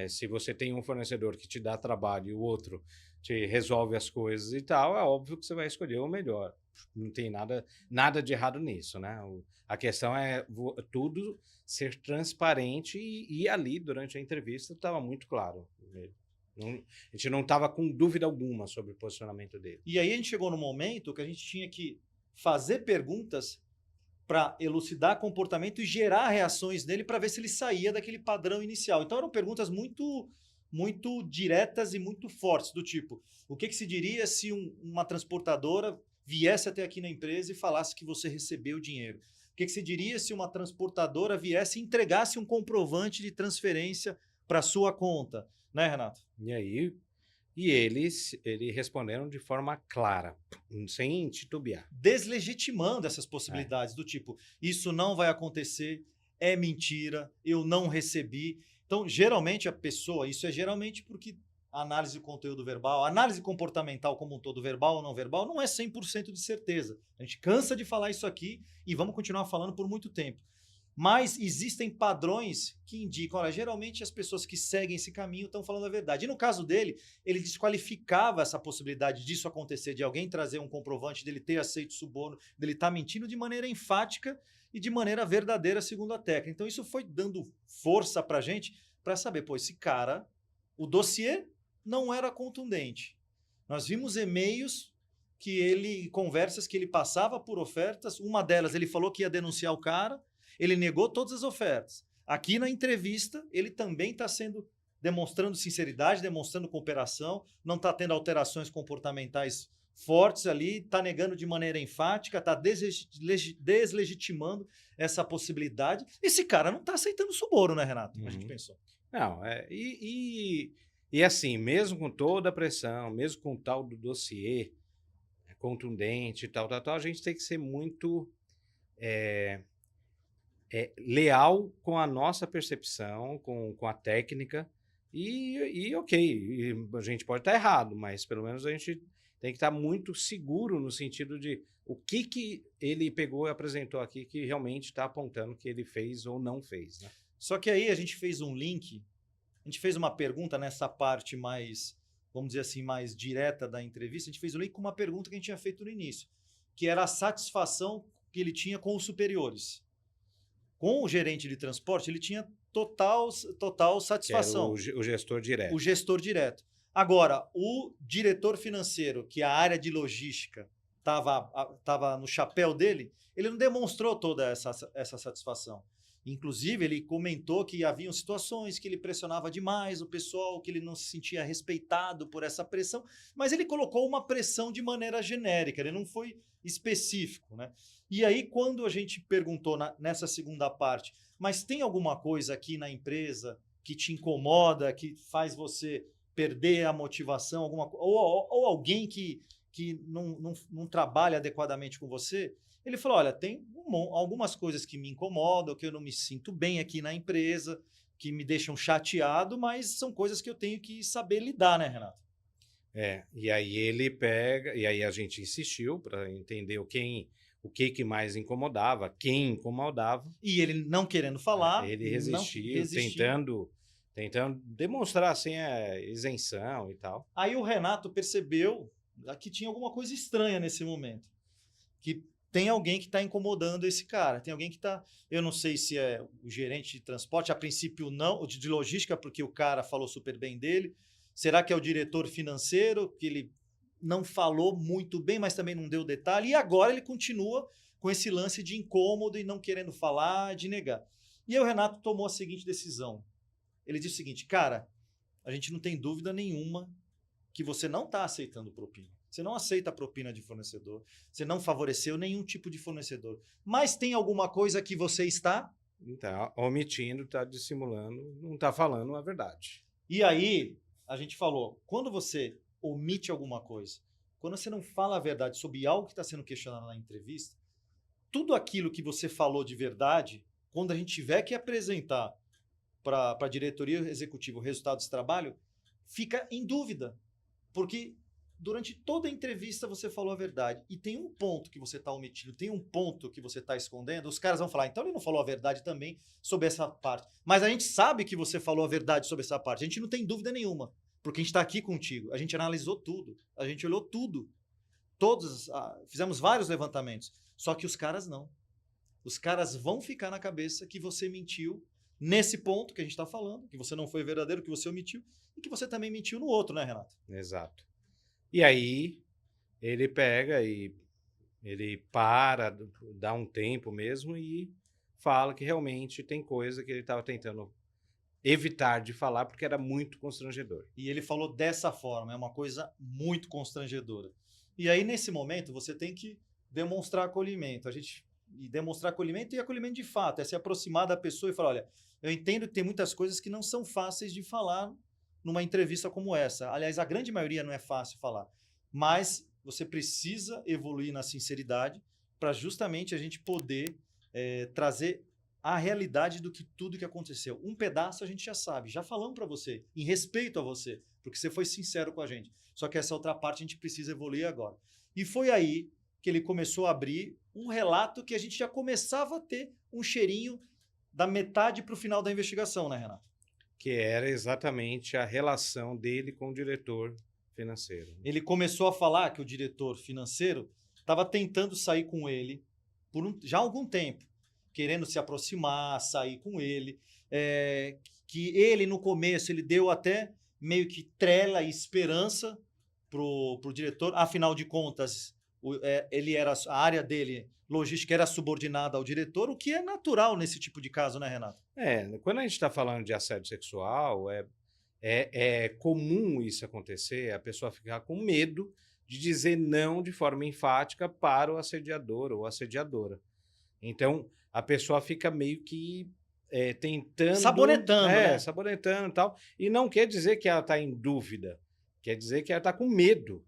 Se você tem um fornecedor que te dá trabalho e o outro te resolve as coisas e tal, é óbvio que você vai escolher o melhor. Não tem nada de errado nisso, né? A questão é tudo ser transparente e ali, durante a entrevista, estava muito claro. A gente não estava com dúvida alguma sobre o posicionamento dele. E aí a gente chegou no momento que a gente tinha que fazer perguntas para elucidar comportamento e gerar reações nele para ver se ele saía daquele padrão inicial. Então eram perguntas muito diretas e muito fortes, do tipo: o que se diria se uma transportadora viesse até aqui na empresa e falasse que você recebeu o dinheiro? O que se diria se uma transportadora viesse e entregasse um comprovante de transferência para sua conta? Né, Renato? E aí... E eles responderam de forma clara, sem titubear. Deslegitimando essas possibilidades, do tipo: isso não vai acontecer, é mentira, eu não recebi. Então, geralmente a pessoa, isso é geralmente porque a análise do conteúdo verbal, a análise comportamental como um todo, verbal ou não verbal, não é 100% de certeza. A gente cansa de falar isso aqui e vamos continuar falando por muito tempo. Mas existem padrões que indicam, olha, geralmente as pessoas que seguem esse caminho estão falando a verdade. E no caso dele, ele desqualificava essa possibilidade disso acontecer, de alguém trazer um comprovante dele ter aceito suborno, dele estar mentindo de maneira enfática e de maneira verdadeira, segundo a técnica. Então isso foi dando força para a gente para saber, pô, esse cara, o dossiê não era contundente. Nós vimos e-mails conversas que ele passava por ofertas, uma delas ele falou que ia denunciar o cara, ele negou todas as ofertas. Aqui na entrevista, ele também está demonstrando sinceridade, demonstrando cooperação, não está tendo alterações comportamentais fortes ali, está negando de maneira enfática, está deslegitimando essa possibilidade. Esse cara não está aceitando suborno, né, Renato? A gente pensou. Não, e assim, mesmo com toda a pressão, mesmo com o tal do dossiê contundente e tal, a gente tem que ser muito leal com a nossa percepção, com a técnica, ok, a gente pode estar errado, mas pelo menos a gente tem que estar muito seguro no sentido de o que ele pegou e apresentou aqui que realmente está apontando que ele fez ou não fez, né? Só que aí a gente fez um link, a gente fez uma pergunta nessa parte mais, vamos dizer assim, mais direta da entrevista, a gente fez um link com uma pergunta que a gente tinha feito no início, que era a satisfação que ele tinha com os superiores. Com o gerente de transporte, ele tinha total satisfação. Que era o gestor direto. O gestor direto. Agora, o diretor financeiro, que a área de logística estava no chapéu dele, ele não demonstrou toda essa satisfação. Inclusive, ele comentou que haviam situações que ele pressionava demais o pessoal, que ele não se sentia respeitado por essa pressão, mas ele colocou uma pressão de maneira genérica, ele não foi específico, né? E aí, quando a gente perguntou nessa segunda parte, mas tem alguma coisa aqui na empresa que te incomoda, que faz você perder a motivação, ou alguém que não trabalha adequadamente com você? Ele falou, olha, tem algumas coisas que me incomodam, que eu não me sinto bem aqui na empresa, que me deixam chateado, mas são coisas que eu tenho que saber lidar, né, Renato? E aí ele pega, e aí a gente insistiu para entender o que mais incomodava, quem incomodava. E ele não querendo falar. Ele resistiu, tentando demonstrar assim a isenção e tal. Aí o Renato percebeu que tinha alguma coisa estranha nesse momento. Que tem alguém que está incomodando esse cara. Tem alguém que está... Eu não sei se é o gerente de transporte, a princípio não, de logística, porque o cara falou super bem dele. Será que é o diretor financeiro, que ele não falou muito bem, mas também não deu detalhe? E agora ele continua com esse lance de incômodo e não querendo falar, de negar. E aí o Renato tomou a seguinte decisão. Ele disse o seguinte, cara, a gente não tem dúvida nenhuma que você não está aceitando propina. Você não aceita a propina de fornecedor. Você não favoreceu nenhum tipo de fornecedor. Mas tem alguma coisa que você está... Está omitindo, está dissimulando, não está falando a verdade. E aí, a gente falou, quando você omite alguma coisa, quando você não fala a verdade sobre algo que está sendo questionado na entrevista, tudo aquilo que você falou de verdade, quando a gente tiver que apresentar para a diretoria executiva o resultado desse trabalho, fica em dúvida. Porque durante toda a entrevista você falou a verdade. E tem um ponto que você está omitindo, tem um ponto que você está escondendo, os caras vão falar, então ele não falou a verdade também sobre essa parte. Mas a gente sabe que você falou a verdade sobre essa parte. A gente não tem dúvida nenhuma. Porque a gente está aqui contigo. A gente analisou tudo. A gente olhou tudo. Fizemos vários levantamentos. Só que os caras não. Os caras vão ficar na cabeça que você mentiu nesse ponto que a gente está falando, que você não foi verdadeiro, que você omitiu, e que você também mentiu no outro, né, Renato? Exato. E aí ele pega e ele para, dá um tempo mesmo e fala que realmente tem coisa que ele estava tentando evitar de falar porque era muito constrangedor. E ele falou dessa forma, é uma coisa muito constrangedora. E aí, nesse momento, você tem que demonstrar acolhimento. Demonstrar acolhimento e acolhimento de fato, é se aproximar da pessoa e falar, olha, eu entendo que tem muitas coisas que não são fáceis de falar numa entrevista como essa. Aliás, a grande maioria não é fácil falar. Mas você precisa evoluir na sinceridade para justamente a gente poder trazer a realidade do que tudo que aconteceu. Um pedaço a gente já sabe, já falamos para você, em respeito a você, porque você foi sincero com a gente. Só que essa outra parte a gente precisa evoluir agora. E foi aí que ele começou a abrir um relato que a gente já começava a ter um cheirinho da metade para o final da investigação, né, Renato? Que era exatamente a relação dele com o diretor financeiro. Ele começou a falar que o diretor financeiro estava tentando sair com ele por já há algum tempo, querendo se aproximar, sair com ele, que ele no começo ele deu até meio que trela e esperança pro diretor, afinal de contas ele era a área dele, logística, era subordinada ao diretor, o que é natural nesse tipo de caso, né, Renato? Quando a gente está falando de assédio sexual, é comum isso acontecer, a pessoa ficar com medo de dizer não de forma enfática para o assediador ou assediadora. Então, a pessoa fica meio que tentando... Sabonetando, né? Sabonetando e tal. E não quer dizer que ela está em dúvida, quer dizer que ela está com medo.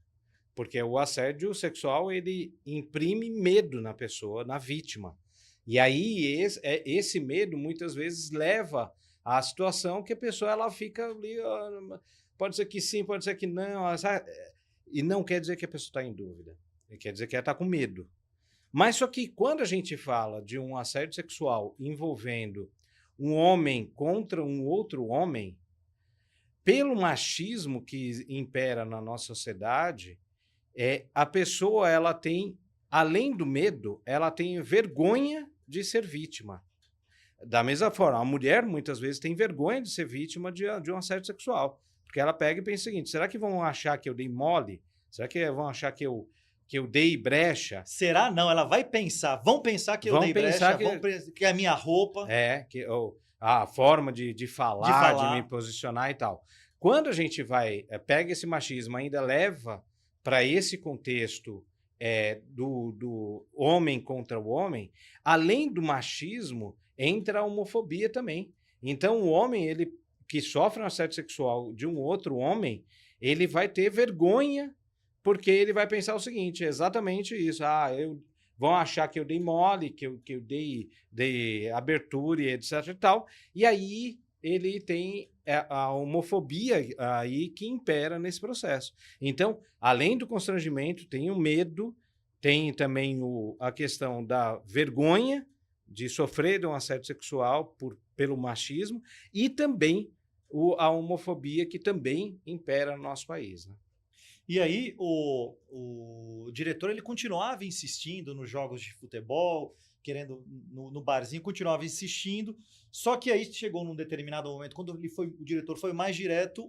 Porque o assédio sexual, ele imprime medo na pessoa, na vítima. E aí, esse medo, muitas vezes, leva à situação que a pessoa ela fica ali, pode ser que sim, pode ser que não, e não quer dizer que a pessoa está em dúvida, quer dizer que ela está com medo. Mas só que quando a gente fala de um assédio sexual envolvendo um homem contra um outro homem, pelo machismo que impera na nossa sociedade, a pessoa ela tem, além do medo, ela tem vergonha de ser vítima. Da mesma forma, a mulher muitas vezes tem vergonha de ser vítima de um assédio sexual, porque ela pega e pensa o seguinte: será que vão achar que eu dei mole? Será que vão achar que eu dei brecha? Será? Não, ela vai pensar. Vão pensar que eu dei brecha, vão pensar que é a minha roupa. Ou a forma de falar, de me posicionar e tal. Quando a gente pega esse machismo, ainda leva para esse contexto do homem contra o homem, além do machismo, entra a homofobia também. Então, o homem ele que sofre um assédio sexual de um outro homem, ele vai ter vergonha, porque ele vai pensar o seguinte, exatamente isso. Vão achar que eu dei mole, que eu dei abertura e etc e tal. E aí ele tem a homofobia aí que impera nesse processo. Então, além do constrangimento, tem o medo, tem também a questão da vergonha de sofrer de um assédio sexual pelo machismo e também a homofobia que também impera no nosso país, né? E aí o diretor ele continuava insistindo nos jogos de futebol, querendo no barzinho, continuava insistindo. Só que aí chegou num determinado momento, quando o diretor foi mais direto,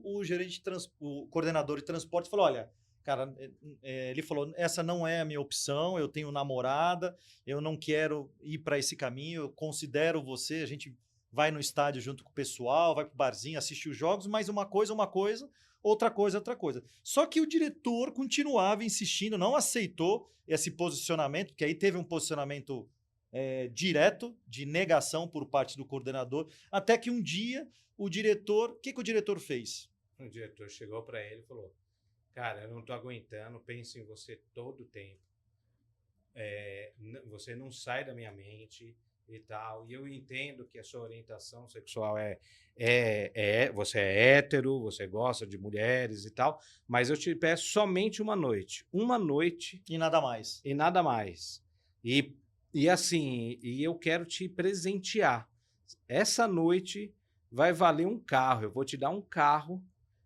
o coordenador de transporte falou: olha, cara, ele falou, essa não é a minha opção, eu tenho namorada, eu não quero ir para esse caminho, eu considero você, a gente vai no estádio junto com o pessoal, vai pro barzinho, assiste os jogos, mas uma coisa, outra coisa. Só que o diretor continuava insistindo, não aceitou esse posicionamento, porque aí teve um posicionamento direto de negação por parte do coordenador, até que um dia o que o diretor fez? O diretor chegou para ele e falou: cara, eu não estou aguentando, penso em você todo o tempo, você não sai da minha mente e tal, e eu entendo que a sua orientação sexual você é hétero, você gosta de mulheres e tal, mas eu te peço somente uma noite E nada mais. E assim, eu quero te presentear. Essa noite vai valer um carro, eu vou te dar um carro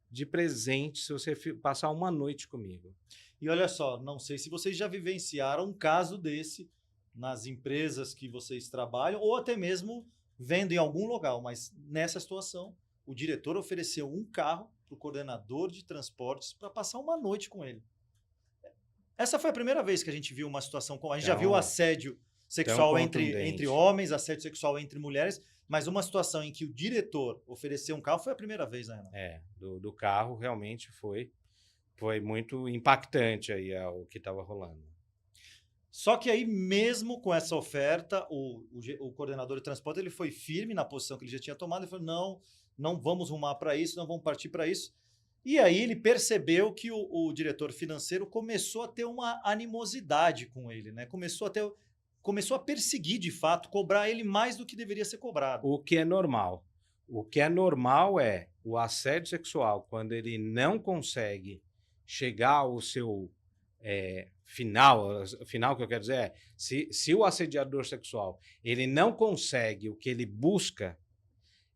de presente se você passar uma noite comigo. E olha só, não sei se vocês já vivenciaram um caso desse nas empresas que vocês trabalham, ou até mesmo vendo em algum lugar, mas nessa situação, o diretor ofereceu um carro para o coordenador de transportes para passar uma noite com ele. Essa foi a primeira vez que a gente viu uma situação como... A gente já viu assédio sexual entre homens, assédio sexual entre mulheres, mas uma situação em que o diretor ofereceu um carro foi a primeira vez, né, Renato? Do carro realmente foi muito impactante aí o que estava rolando. Só que aí, mesmo com essa oferta, o coordenador de transporte ele foi firme na posição que ele já tinha tomado. Ele falou, não vamos rumar para isso, não vamos partir para isso. E aí ele percebeu que o diretor financeiro começou a ter uma animosidade com ele, né? Começou a perseguir, de fato, cobrar ele mais do que deveria ser cobrado. O que é normal. O que é normal é o assédio sexual, quando ele não consegue chegar ao seu final que eu quero dizer é, se o assediador sexual ele não consegue o que ele busca,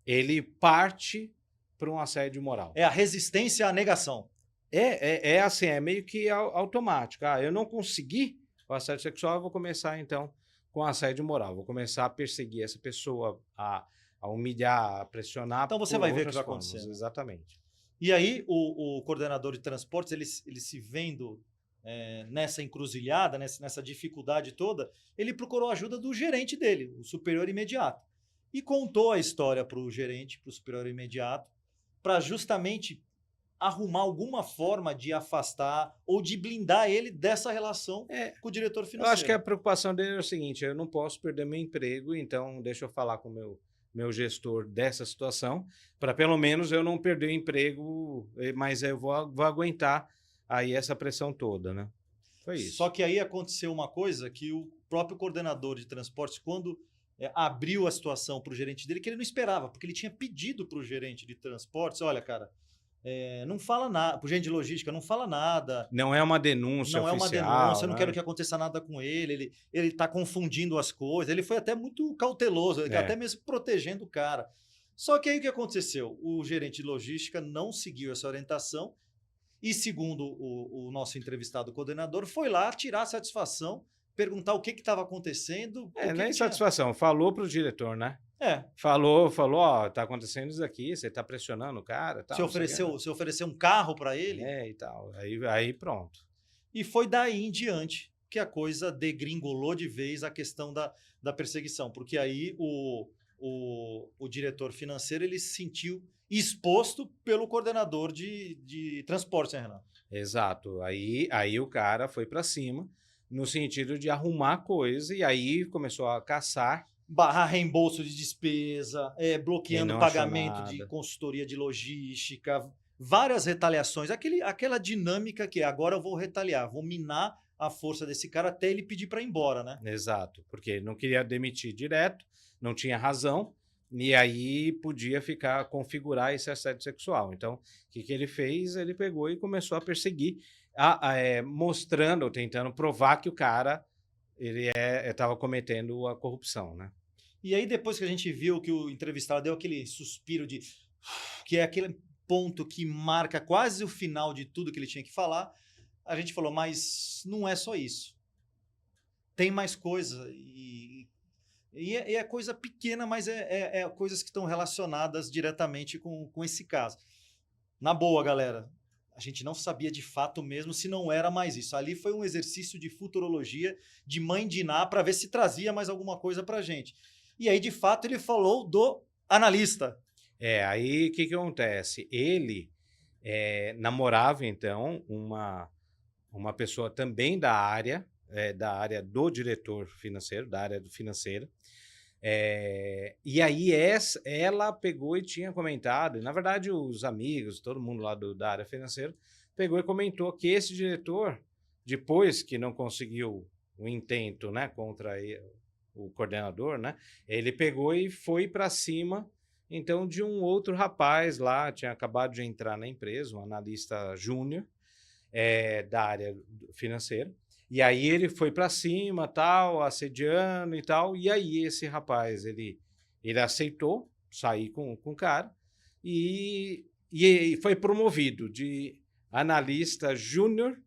ele parte para um assédio moral. É a resistência à negação. É assim, é meio que automático. Ah, eu não consegui o assédio sexual, eu vou começar então com assédio moral. Vou começar a perseguir essa pessoa, a humilhar, a pressionar. Então você por vai ver o que outras vai formas. acontecer. Exatamente. E aí o coordenador de transportes, ele se vendo nessa encruzilhada, nessa dificuldade toda, ele procurou a ajuda do gerente dele, o superior imediato. E contou a história para o gerente, para o superior imediato, para justamente arrumar alguma forma de afastar ou de blindar ele dessa relação com o diretor Eu financeiro. acho que a preocupação dele é o seguinte: eu não posso perder meu emprego, então deixa eu falar com o meu gestor dessa situação, para pelo menos eu não perder o emprego, mas eu vou aguentar aí essa pressão toda, né? Foi isso. Só que aí aconteceu uma coisa que o próprio coordenador de transportes, quando abriu a situação para o gerente dele, que ele não esperava, porque ele tinha pedido para o gerente de transportes, olha, cara, não fala nada, para o gerente de logística, não fala nada. Não é uma denúncia Não é uma oficial, denúncia, eu não né? quero que aconteça nada com ele está confundindo as coisas. Ele foi até muito cauteloso, até mesmo protegendo o cara. Só que aí o que aconteceu? O gerente de logística não seguiu essa orientação e, segundo o nosso entrevistado coordenador, foi lá tirar satisfação, perguntar o que estava acontecendo. Nem satisfação, falou para o diretor, né? Falou, ó, tá acontecendo isso aqui, você tá pressionando o cara. Tal, você ofereceu um carro para ele? E tal. Aí pronto. E foi daí em diante que a coisa degringolou de vez a questão da perseguição, porque aí o diretor financeiro ele se sentiu exposto pelo coordenador de transporte, né, Renato? Exato. Aí o cara foi para cima no sentido de arrumar coisa e aí começou a caçar. Barrar reembolso de despesa, bloqueando pagamento de consultoria de logística, várias retaliações. Aquela dinâmica que agora eu vou retaliar, vou minar a força desse cara até ele pedir para ir embora, né? Exato, porque ele não queria demitir direto, não tinha razão, e aí podia configurar esse assédio sexual. Então, o que ele fez? Ele pegou e começou a perseguir, mostrando, tentando provar que o cara ele estava cometendo a corrupção, né? E aí, depois que a gente viu que o entrevistado deu aquele suspiro que é aquele ponto que marca quase o final de tudo que ele tinha que falar, a gente falou, mas não é só isso. Tem mais coisa. E é coisa pequena, mas é coisas que estão relacionadas diretamente com esse caso. Na boa, galera, a gente não sabia de fato mesmo se não era mais isso. Ali foi um exercício de futurologia, de mãe de Ná, para ver se trazia mais alguma coisa para a gente. E aí, de fato, ele falou do analista. Aí o que acontece? Ele namorava, então, uma pessoa também da área do diretor financeiro, da área do financeira. E aí ela pegou e tinha comentado, e na verdade os amigos, todo mundo lá da área financeira, pegou e comentou que esse diretor, depois que não conseguiu o intento, né, contra o coordenador, né, ele pegou e foi para cima, então, de um outro rapaz lá, tinha acabado de entrar na empresa, um analista júnior da área financeira. E aí ele foi para cima, tal, assediando e tal. E aí esse rapaz, ele aceitou sair com o cara e foi promovido de analista júnior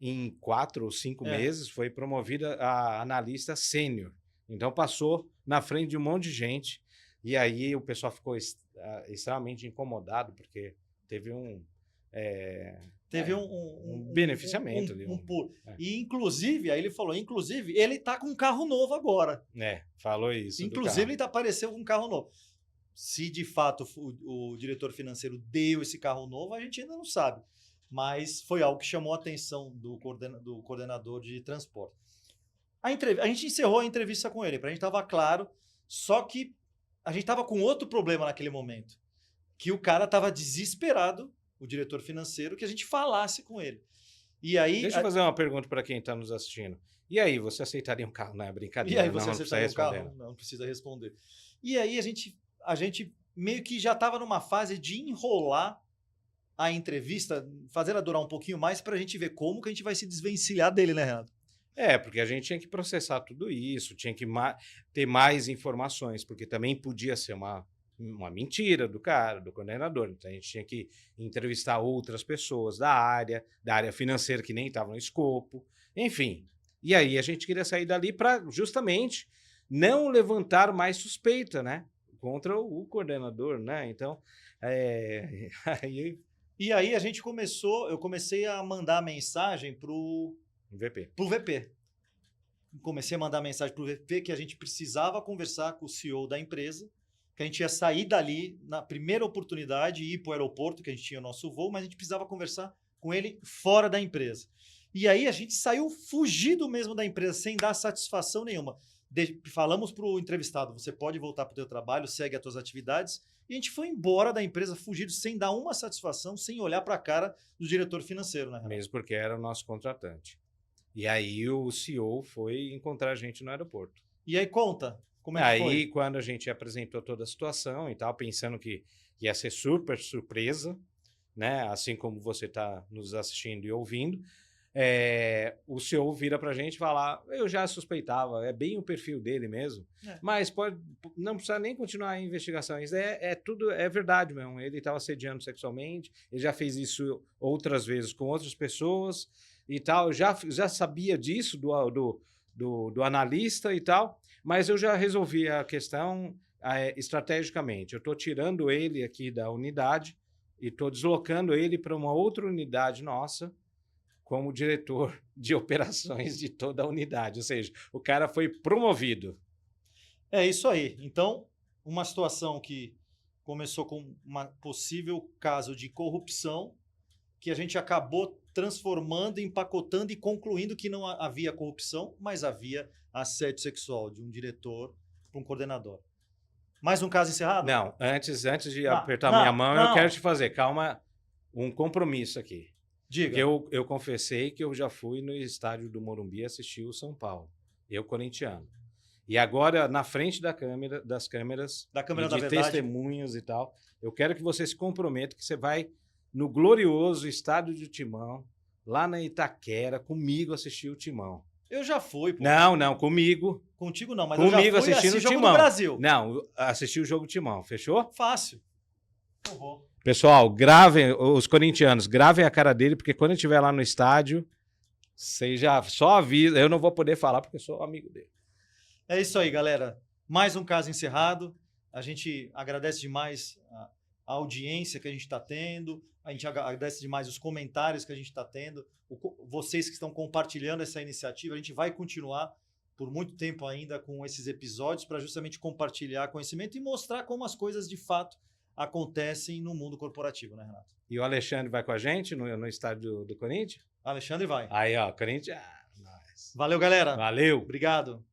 em 4 ou 5 meses, foi promovido a analista sênior. Então passou na frente de um monte de gente. E aí o pessoal ficou extremamente incomodado, porque teve um beneficiamento ali. E, inclusive, aí ele falou, ele tá com um carro novo agora. Falou isso. Inclusive, ele apareceu com um carro novo. Se, de fato, o diretor financeiro deu esse carro novo, a gente ainda não sabe. Mas foi algo que chamou a atenção do coordenador de transporte. A gente encerrou a entrevista com ele, para a gente estava claro, só que a gente estava com outro problema naquele momento, que o cara estava desesperado, o diretor financeiro, que a gente falasse com ele. E aí, deixa eu fazer uma pergunta para quem está nos assistindo. E aí, você aceitaria um carro? Não é brincadeira. E aí, você aceitaria um carro? Não precisa responder. E aí, a gente meio que já estava numa fase de enrolar a entrevista, fazer ela durar um pouquinho mais para a gente ver como que a gente vai se desvencilhar dele, né, Renato? Porque a gente tinha que processar tudo isso, tinha que ter mais informações, porque também podia ser uma mentira do cara, do coordenador. Então a gente tinha que entrevistar outras pessoas da área financeira que nem estavam no escopo, enfim. E aí a gente queria sair dali para justamente não levantar mais suspeita, né, contra o coordenador, né? Então, aí E aí eu comecei a mandar mensagem pro VP. VP. Comecei a mandar mensagem pro VP que a gente precisava conversar com o CEO da empresa, que a gente ia sair dali na primeira oportunidade e ir para o aeroporto, que a gente tinha o nosso voo, mas a gente precisava conversar com ele fora da empresa. E aí a gente saiu fugido mesmo da empresa, sem dar satisfação nenhuma. Falamos para o entrevistado, você pode voltar para o teu trabalho, segue as tuas atividades, e a gente foi embora da empresa fugido, sem dar uma satisfação, sem olhar para a cara do diretor financeiro, né, Renato? Mesmo porque era o nosso contratante. E aí o CEO foi encontrar a gente no aeroporto. E aí conta, como é que foi? Aí quando a gente apresentou toda a situação e tal, pensando que ia ser super surpresa, né? Assim como você está nos assistindo e ouvindo, o CEO vira para a gente e fala: eu já suspeitava, é bem o perfil dele mesmo, mas não precisa nem continuar a investigação. Isso tudo é verdade mesmo. Ele estava assediando sexualmente, ele já fez isso outras vezes com outras pessoas e tal. Eu já sabia disso do analista e tal, mas eu já resolvi a questão estrategicamente. Eu estou tirando ele aqui da unidade e estou deslocando ele para uma outra unidade nossa, como diretor de operações de toda a unidade. Ou seja, o cara foi promovido. É isso aí. Então, uma situação que começou com um possível caso de corrupção, que a gente acabou transformando, empacotando e concluindo que não havia corrupção, mas havia assédio sexual de um diretor para um coordenador. Mais um caso encerrado? Não, antes de apertar minha mão, eu quero te fazer, calma, um compromisso aqui. Diga. Porque eu confessei que eu já fui no estádio do Morumbi assistir o São Paulo, eu corintiano. E agora, na frente das câmeras da de testemunhas e tal, eu quero que você se comprometa que você vai no glorioso estádio de Timão, lá na Itaquera, comigo assistir o Timão. Eu já fui, pô. Não, comigo. Contigo não, mas comigo eu já fui assistindo o jogo Timão. do Brasil. Não, assisti o jogo do Timão, fechou? Fácil. Uhum. Pessoal, gravem, os corintianos, gravem a cara dele, porque quando ele estiver lá no estádio, vocês já só avisam. Eu não vou poder falar porque eu sou amigo dele. É isso aí, galera. Mais um caso encerrado. A gente agradece demais a audiência que a gente está tendo. A gente agradece demais os comentários que a gente está tendo. Vocês que estão compartilhando essa iniciativa. A gente vai continuar por muito tempo ainda com esses episódios para justamente compartilhar conhecimento e mostrar como as coisas de fato acontecem no mundo corporativo, né, Renato? E o Alexandre vai com a gente no estádio do Corinthians? Alexandre vai. Aí, ó, Corinthians. Nice. Valeu, galera. Valeu. Obrigado.